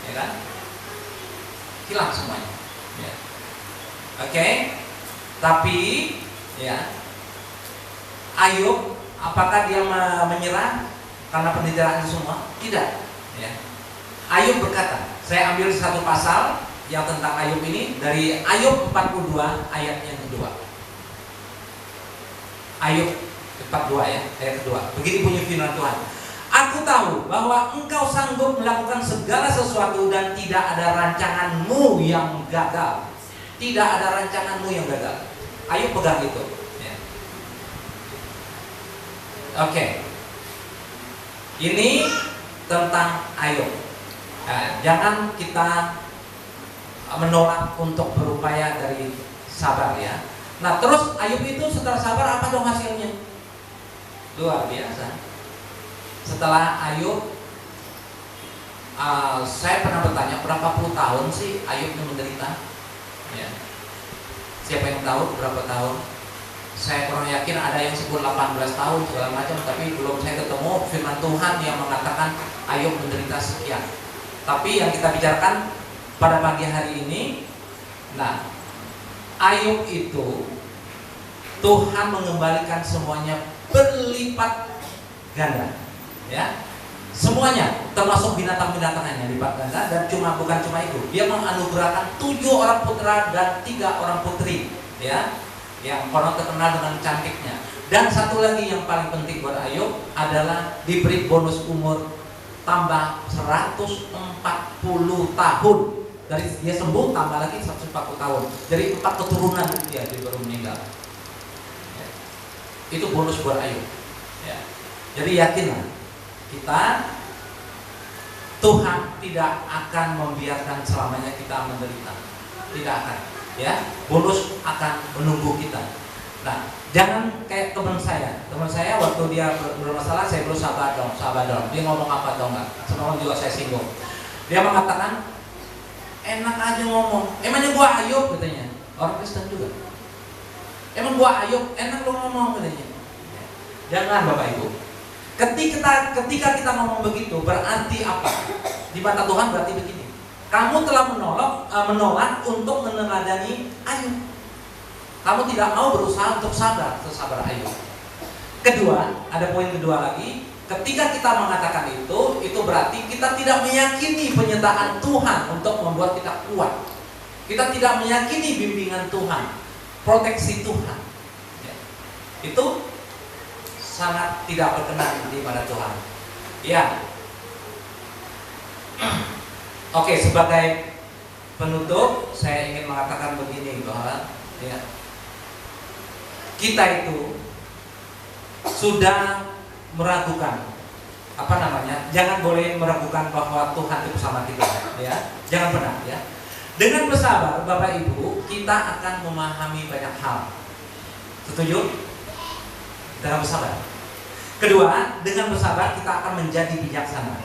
ya kan? Hilang semuanya. Ya. Oke. Tapi, ya, Ayub, apakah dia menyerah karena penderitaan itu semua? Tidak. Ya. Ayub berkata, saya ambil satu pasal yang tentang Ayub ini dari Ayub 42 ayat yang kedua. Ayub 42 ya, ayat kedua. Begini bunyi firman Tuhan. Aku tahu bahwa engkau sanggup melakukan segala sesuatu dan tidak ada rancanganmu yang gagal. Tidak ada rancanganmu yang gagal. Ayub pegang itu. Ya. Oke. Ini tentang Ayub. Nah, jangan kita menolak untuk berupaya dari sabar ya. Nah terus Ayub itu setelah sabar apa dong hasilnya? Luar biasa. Setelah Ayub, saya pernah bertanya berapa puluh tahun sih Ayub yang menderita? Ya. Siapa yang tahu berapa tahun? Saya kurang yakin, ada yang sebut 18 tahun segala macam, tapi belum saya ketemu firman Tuhan yang mengatakan Ayub menderita sekian. Tapi yang kita bicarakan pada pagi hari ini, nah Ayub itu Tuhan mengembalikan semuanya berlipat ganda, ya semuanya, termasuk binatang-binatangnya dilipat ganda. Dan bukan cuma itu, dia menganugerahkan 7 orang putra dan 3 orang putri, ya, yang konon terkenal dengan cantiknya. Dan satu lagi yang paling penting buat Ayub adalah diberi bonus umur tambah 140 tahun. Dari dia sembuh tambah lagi 140 tahun. Jadi 4 keturunan dia baru meninggal. Ya. Itu bonus buat Ayub. Ya. Jadi yakinlah kita, Tuhan tidak akan membiarkan selamanya kita menderita. Tidak akan. Ya, bonus akan menunggu kita. Nah, jangan kayak teman saya. Teman saya waktu dia bermasalah, saya perlu sabar dong. Dia ngomong apa dong enggak? Semalam juga saya singgung. Dia mengatakan, enak aja ngomong. Emangnya gua Ayub katanya. Orang Kristen juga. Emang gua Ayub, enak lo ngomong katanya. Jangan Bapak Ibu. Ketika kita ngomong begitu, berarti apa? Di mata Tuhan berarti begini. Kamu telah menolak untuk meneladani Ayub. Kamu tidak mau berusaha untuk sesabar Ayub. Kedua, ada poin kedua lagi. Ketika kita mengatakan itu berarti kita tidak meyakini penyertaan Tuhan untuk membuat kita kuat. Kita tidak meyakini bimbingan Tuhan, proteksi Tuhan. Ya. Itu sangat tidak berkenan di pada Tuhan. Ya. Oke, sebagai penutup saya ingin mengatakan begini bahwa ya, kita itu sudah meragukan jangan boleh meragukan bahwa Tuhan itu bersama kita ya. Jangan pernah ya. Dengan bersabar Bapak Ibu, kita akan memahami banyak hal. Setuju? Dengan bersabar. Kedua, dengan bersabar kita akan menjadi bijaksana.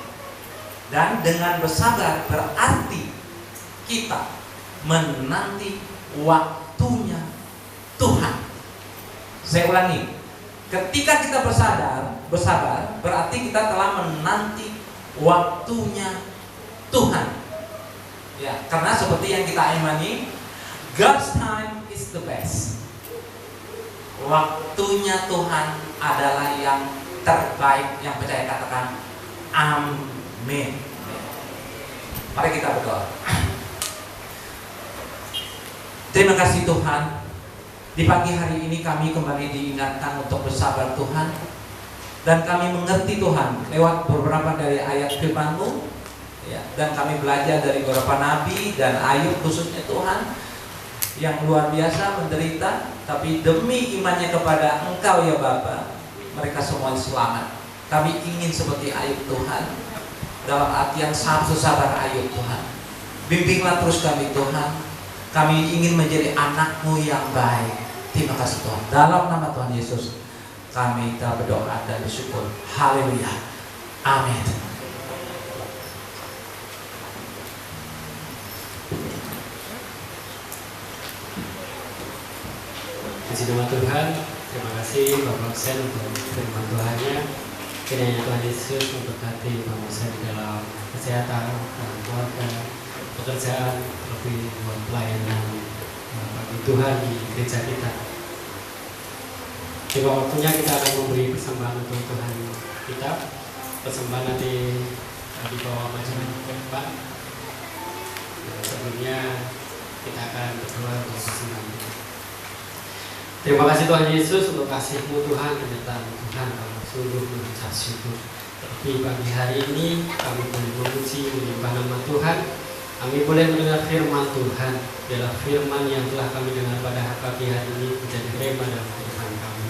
Dan dengan bersabar berarti kita menanti waktunya Tuhan. Saya ulangi, ketika kita bersabar berarti kita telah menanti waktunya Tuhan. Ya, karena seperti yang kita imani, God's time is the best. Waktunya Tuhan adalah yang terbaik. Yang percaya katakan amin. Mari kita berdoa. Terima kasih Tuhan. Di pagi hari ini kami kembali diingatkan untuk bersabar Tuhan. Dan kami mengerti Tuhan lewat beberapa dari ayat firman-Mu Ya, dan kami belajar dari beberapa nabi dan Ayub khususnya Tuhan yang luar biasa menderita, tapi demi imannya kepada Engkau ya Bapa, mereka semua selamat. Kami ingin seperti Ayub Tuhan, dalam artian sabar Ayub Tuhan. Bimbinglah terus kami Tuhan. Kami ingin menjadi anak-Mu yang baik. Terima kasih Tuhan. Dalam nama Tuhan Yesus kami telah berdoa dan bersyukur. Haleluya. Amin. Puji nama Tuhan, terima kasih Bapak Sen untuk firman Tuhannya. Kiranya Tuhan Yesus memberkati Bapak Sen di dalam kesehatan, dalam keluarga, pekerjaan, lebih buat pelayanan bagi Tuhan di gereja kita. Tiba waktunya kita akan memberi persembahan untuk Tuhan kita. Persembahan nanti di bawah majelis ke depan. Sebelumnya kita akan berdoa untuk persembahan kita. Terima kasih Tuhan Yesus untuk kasih-Mu Tuhan, penyertaan Tuhan, kami sungguh mengucap syukur. Tapi pagi hari ini kami boleh memuji menyembah nama Tuhan. Kami boleh mendengar firman Tuhan. Biarlah firman yang telah kami dengar pada pagi hari ini menjadi rema dalam kehidupan kami.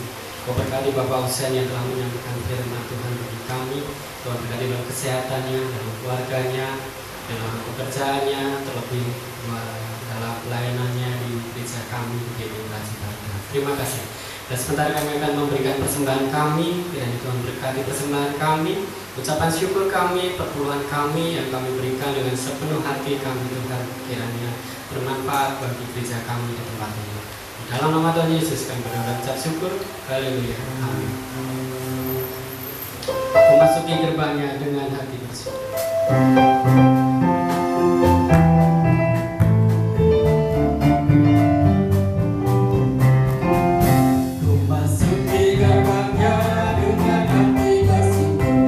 Kau berkati Bapak Usen yang telah menyampaikan firman Tuhan bagi kami. Tuhan berkati dalam kesehatannya, dalam keluarganya, dalam pekerjaannya, terlebih dalam pelayanannya di gereja kami di Gereja Cipta. Terima kasih. Dan sebentar kami akan memberikan persembahan kami. Kiranya Tuhan berkati persembahan kami, ucapan syukur kami, perpuluhan kami yang kami berikan dengan sepenuh hati kami Tuhan. Kiranya bermanfaat bagi gereja kami di tempat ini. Di dalam nama Tuhan Yesus kami berdoa dan ucap syukur. Haleluya. Amin. Memasuki gerbangnya dengan hati bersyukur. Memasuki gerbangnya dengan hati bersyukur.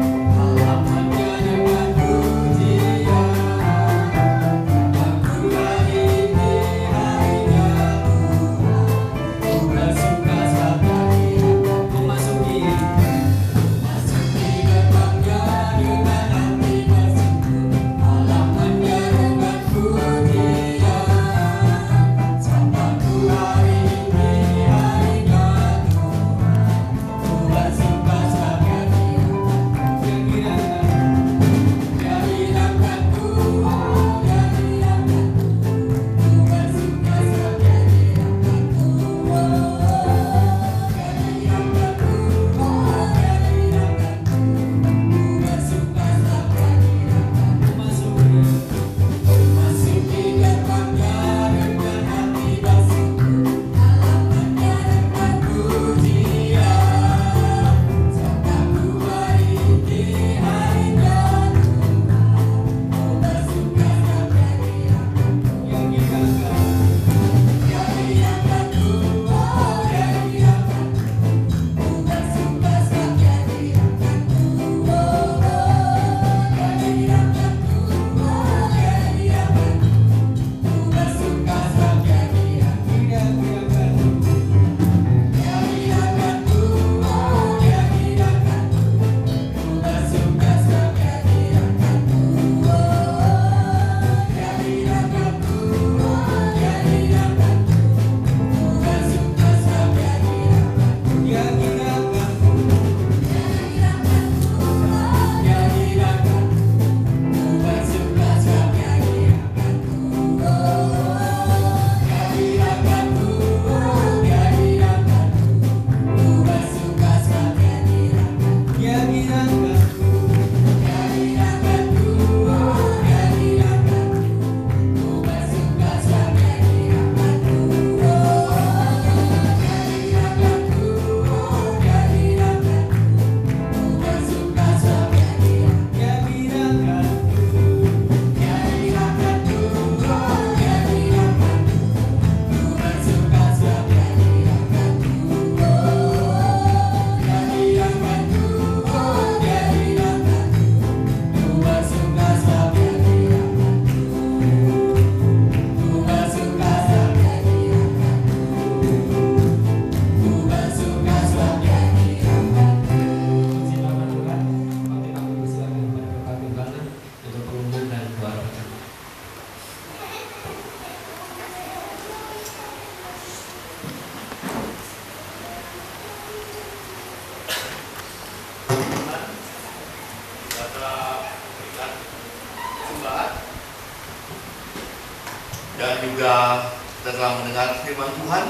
Semoga kita telah mendengar firman Tuhan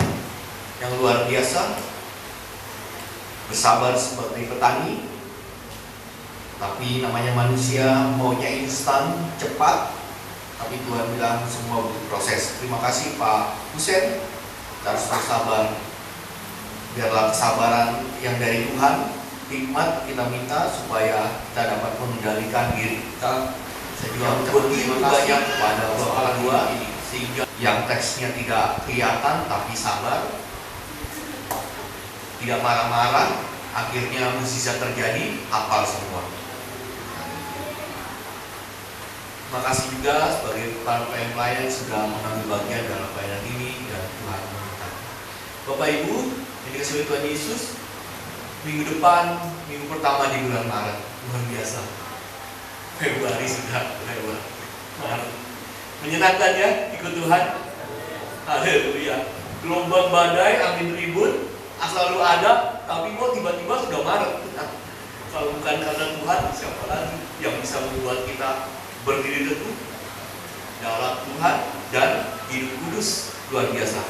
yang luar biasa. Bersabar seperti petani, tapi namanya manusia maunya instan, cepat. Tapi Tuhan bilang semua butuh proses. Terima kasih Pak Husen. Kita harus bersabar. Biarlah kesabaran yang dari Tuhan, hikmat kita minta supaya kita dapat mengendalikan diri kita. Saya juga begitu banyak kepada Bapak dua ini, sehingga yang teksnya tidak kelihatan tapi sabar, tidak marah-marah, akhirnya mukjizat terjadi, hafal semua. Terima kasih juga sebagai para pelayan sudah mengambil bagian dalam pelayanan ini dan Tuhan memberkati. Bapak Ibu, yang dikasihi Tuhan Yesus, minggu depan, minggu pertama di bulan Maret, luar biasa. Februari sudah lewat. Maret. Menyenangkan ya ikut Tuhan. Haleluya. Gelombang badai, angin ribut, selalu ada, tapi kok tiba-tiba sudah Maret. Kalau bukan karena Tuhan, siapa lagi yang bisa membuat kita berdiri teguh dalam Tuhan dan hidup kudus? Luar biasa.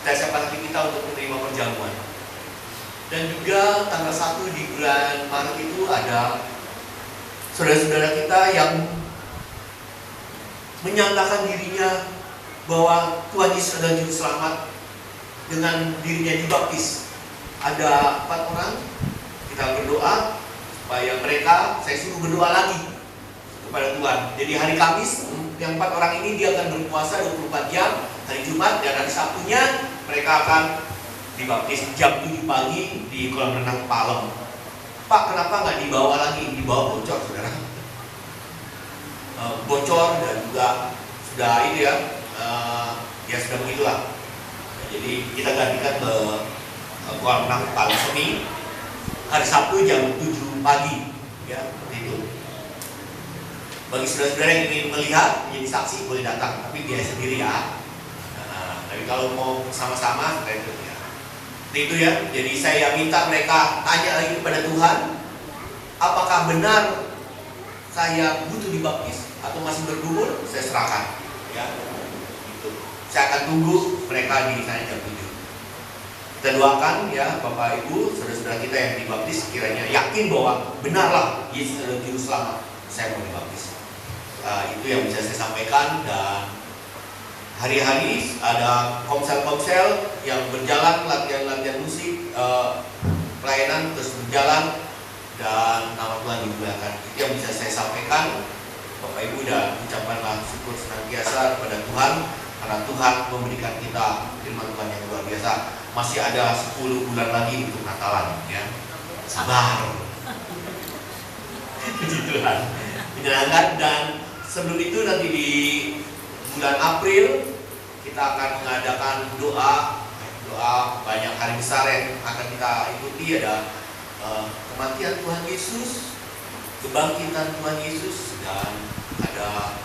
Kita siapkan hati kita untuk menerima perjamuan. Dan juga tanggal 1 di bulan Maret itu ada saudara-saudara kita yang menyatakan dirinya bahwa Tuhan Yesus adalah juru selamat dengan dirinya dibaptis. Ada 4 orang. Kita berdoa supaya mereka, saya suruh berdoa lagi kepada Tuhan. Jadi hari Kamis yang 4 orang ini dia akan berpuasa 24 jam. Hari Jumat dan hari Sabtunya mereka akan dibaptis jam 7 pagi di kolam renang Palem. Pak, kenapa nggak dibawa lagi? Dibawa bocor, saudara. Bocor dan juga sudah ini ya, ya sudah begitulah. Jadi kita gantikan ke kolam renang Palem Semi hari Sabtu jam 7 pagi, ya seperti itu. Bagi saudara-saudara yang ingin melihat, menjadi saksi boleh datang, tapi dia sendiri ya. Tapi kalau mau sama-sama, kita ikut ya. Itu ya. Jadi saya minta mereka tanya lagi kepada Tuhan, apakah benar saya butuh dibaptis atau masih bergumul? Saya serahkan. Ya. Itu. Saya akan tunggu mereka di sana jam 7. Kita doakan ya Bapak Ibu, saudara-saudara kita yang dibaptis kiranya yakin bahwa benarlah Yesus adalah juru selamat. Saya mau dibaptis. Itu yang bisa saya sampaikan. Dan hari-hari ada komsel-komsel yang berjalan, latihan-latihan musik, pelayanan terus berjalan, dan nama Tuhan dimuliakan. Itu yang bisa saya sampaikan Bapak Ibu, dan ucapkanlah syukur senantiasa kepada Tuhan karena Tuhan memberikan kita firman Tuhan yang luar biasa. Masih ada 10 bulan lagi untuk Natalan ya. Sabar. Puji Tuhan. Menyenangkan. Dan sebelum itu nanti di bulan April kita akan mengadakan doa banyak hari besar yang akan kita ikuti. Ada kematian Tuhan Yesus, kebangkitan Tuhan Yesus, dan ada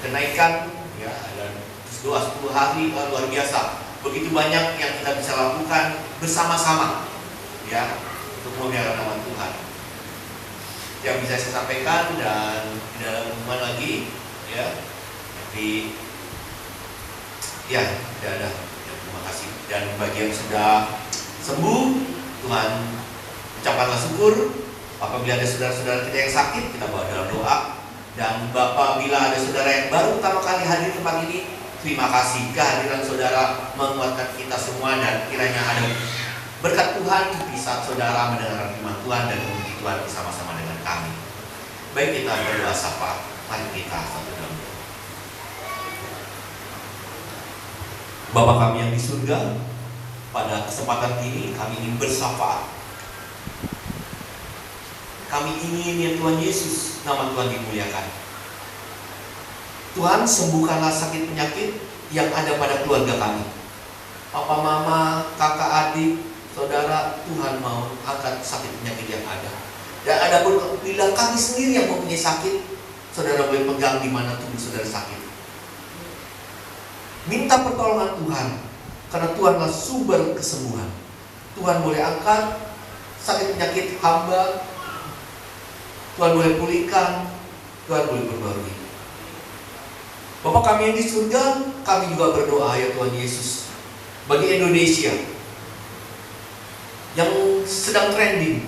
kenaikan ya, dan doa 10 hari luar biasa. Begitu banyak yang kita bisa lakukan bersama-sama ya untuk memelihara nama Tuhan. Yang bisa saya sampaikan, dan tidak ada pengumuman lagi ya. Tapi ya tidak ada. Ya, terima kasih. Dan bagi yang sudah sembuh, Tuhan ucapkanlah syukur. Apabila ada saudara-saudara kita yang sakit, kita bawa dalam doa. Dan Bapak, bila ada saudara yang baru pertama kali hadir di tempat ini, terima kasih. Kehadiran saudara menguatkan kita semua, dan kiranya ada berkat Tuhan di saat saudara mendengar firman Tuhan dan memuji Tuhan bersama-sama dengan kami. Baik, kita berdoa sapa. Mari kita satu dalam doa. Bapa kami yang di surga, pada kesempatan ini kami ingin bersyafaat. Kami ingin ya Tuhan Yesus, nama Tuhan dimuliakan. Tuhan, sembuhkanlah sakit penyakit yang ada pada keluarga kami. Papa, mama, kakak, adik, saudara, Tuhan mau angkat sakit penyakit yang ada. Dan ada pun bila kami sendiri yang mempunyai sakit, saudara boleh pegang di mana tubuh saudara sakit. Minta pertolongan Tuhan, karena Tuhanlah sumber kesembuhan. Tuhan boleh angkat sakit penyakit hamba, Tuhan boleh pulihkan, Tuhan boleh perbarui. Bapa kami yang di surga, kami juga berdoa ya Tuhan Yesus, bagi Indonesia yang sedang trending,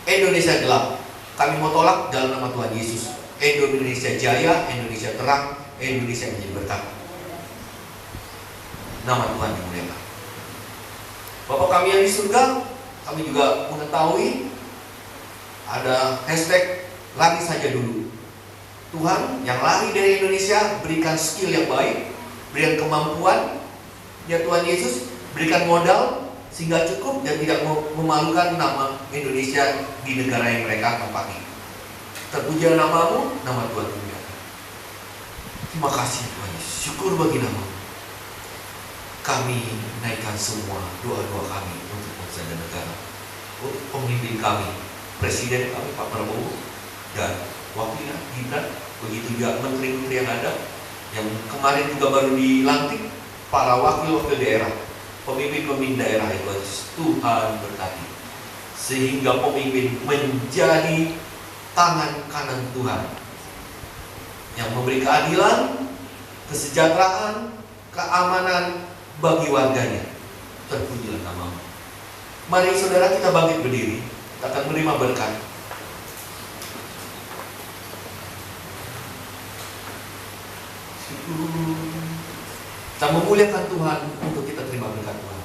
Indonesia gelap, kami mau tolak dalam nama Tuhan Yesus. Indonesia jaya, Indonesia terang, Indonesia menjadi berkat. Nama Tuhan dimuliakan. Bapa kami yang di surga, kami juga mengetahui ada hashtag lari saja dulu. Tuhan yang lari dari Indonesia, berikan skill yang baik, berikan kemampuan, ya Tuhan Yesus, berikan modal sehingga cukup dan tidak memalukan nama Indonesia di negara yang mereka tempati. Terpujilah namamu, nama Tuhan dimuliakan. Terima kasih Tuhan Yesus, syukur bagi namamu. Kami naikkan semua doa-doa kami untuk bangsa dan negara, untuk pemimpin kami, Presiden kami Pak Prabowo dan wakilnya Gibran, begitu juga menteri-menteri yang ada, yang kemarin juga baru dilantik, para wakil-wakil daerah, pemimpin-pemimpin daerah itu Tuhan berkati, sehingga pemimpin menjadi tangan kanan Tuhan yang memberi keadilan, kesejahteraan, keamanan bagi warganya. Terpujilah namamu. Mari saudara kita bangkit berdiri, kita akan menerima berkat. Kita memuliakan Tuhan untuk kita terima berkat Tuhan.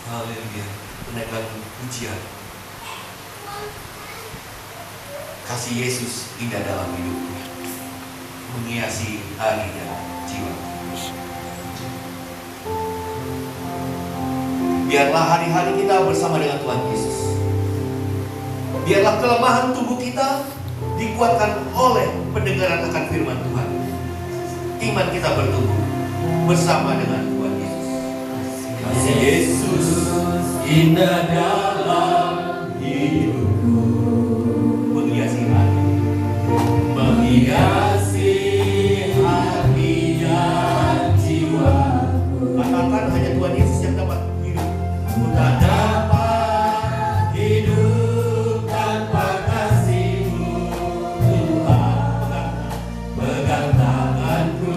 Haleluya. Menaikkan pujian. Kasih Yesus indah dalam hidupku, menghiasi hari dan jiwa. Biarlah hari-hari kita bersama dengan Tuhan Yesus. Biarlah kelemahan tubuh kita dikuatkan oleh pendengaran akan firman Tuhan. Iman kita bertumbuh bersama dengan Tuhan Yesus. Kasih Yesus indah dalam hidupku, menghiasi hati, menghiasi hati dan jiwa. Katakan hanya Tuhan Yesus yang dapat hidup. Ku tak dapat hidup tanpa kasih-Mu, Tuhan. Pegang tanganku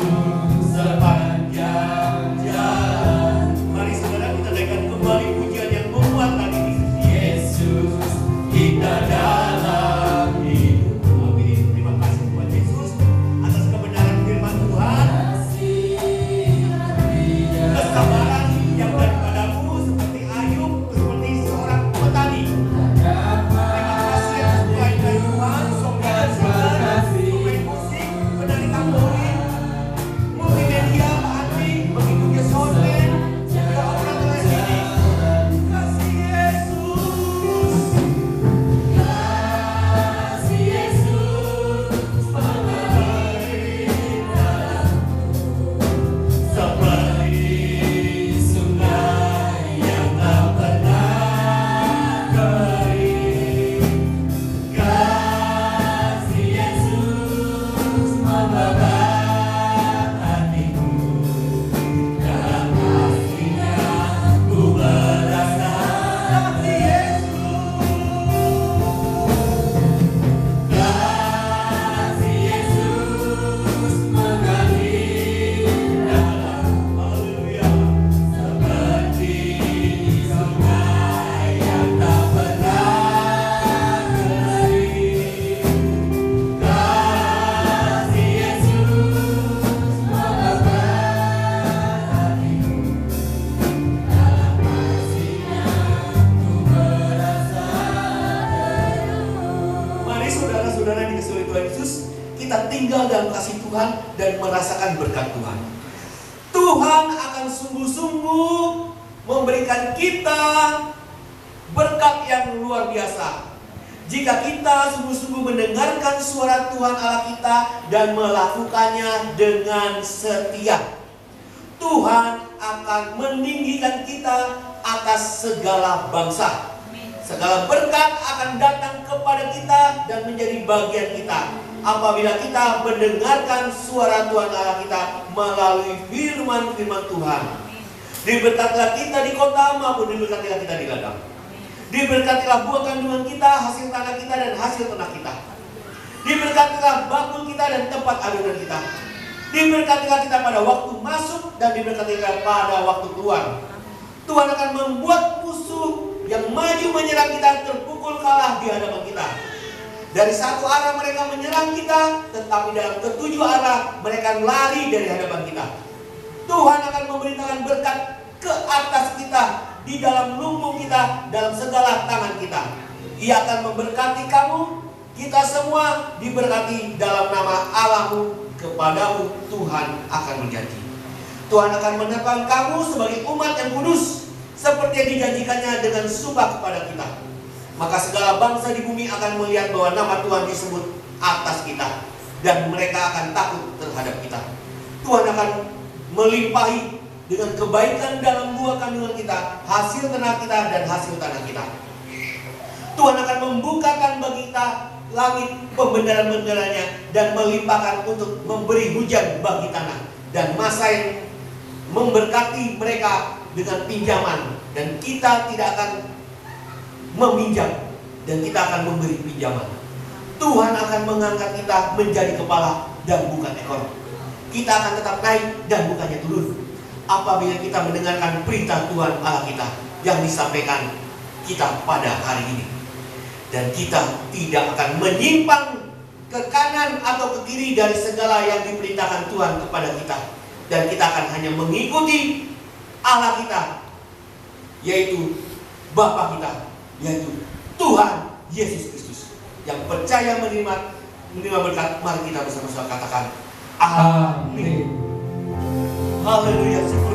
sepanjang jalan. Mari saudara kita naikkan kembali pujian yang menguatkan ini. Yesus kita dalam hidup. Amin. Terima kasih Tuhan Yesus atas kebenaran firman Tuhan. Kesabaran yang daripadamu seperti Ayub, seperti seorang petani. Terima kasih atas pemain Tuhan, sombongan segar, pemain musik, penari tamborin, multimedia, Pak Andri, begitu dia soundman, juga orang tua sini. Kasih Yesus, seperti sungai yang tak pernah kering. Kasih Yesus membakar hatiku, dalam kasih-Nya ku merasa. Kasih Yesus, kasih Yesus mengalir dalam, haleluya, seperti sungai yang tak pernah kering. Kasih Yesus membakar hatiku, dalam kasih-Nya ku merasa teduh. Mari saudara-saudara yang dikasihi Tuhan Yesus, kita tinggal dalam kasih Tuhan dan merasakan berkat Tuhan. Tuhan akan sungguh-sungguh memberikan kita berkat yang luar biasa jika kita sungguh-sungguh mendengarkan suara Tuhan Allah kita dan melakukannya dengan setia. Tuhan akan meninggikan kita atas segala bangsa. Segala berkat akan datang kepada kita dan menjadi bagian kita apabila kita mendengarkan suara Tuhan Allah kita melalui firman-firman Tuhan. Diberkatilah kita di kota maupun diberkatilah kita di ladang. Diberkatilah buah kandungan kita, hasil tanah kita dan hasil ternak kita. Diberkatilah bakul kita dan tempat adonan kita. Diberkatilah kita pada waktu masuk dan diberkatilah pada waktu keluar. Tuhan akan membuat musuh yang maju menyerang kita terpukul kalah di hadapan kita. Dari satu arah mereka menyerang kita, tetapi dalam ketujuh arah mereka lari dari hadapan kita. Tuhan akan memberitakan berkat ke atas kita, di dalam lumbung kita, dalam segala tangan kita. Ia akan memberkati kamu, kita semua diberkati dalam nama Allahmu. Kepadamu Tuhan akan berjanji. Tuhan akan menetapkan kamu sebagai umat yang kudus, seperti yang dijanjikannya dengan sumpah kepada kita. Maka segala bangsa di bumi akan melihat bahwa nama Tuhan disebut atas kita, dan mereka akan takut terhadap kita. Tuhan akan melimpahi dengan kebaikan dalam buah kandungan kita, hasil ternak kita dan hasil tanah kita. Tuhan akan membukakan bagi kita langit pembenaran-pembenarannya dan melimpahkan untuk memberi hujan bagi tanah, dan masa yang memberkati mereka dengan pinjaman, dan kita tidak akan meminjam dan kita akan memberi pinjaman. Tuhan akan mengangkat kita menjadi kepala dan bukan ekor. Kita akan tetap naik dan bukannya turun apabila kita mendengarkan perintah Tuhan Allah kita yang disampaikan kita pada hari ini. Dan kita tidak akan menyimpang ke kanan atau ke kiri dari segala yang diperintahkan Tuhan kepada kita. Dan kita akan hanya mengikuti Allah kita, yaitu Bapa kita, yaitu Tuhan Yesus Kristus. Yang percaya menerima berkat, mari kita bersama-sama katakan Amin. Haleluya.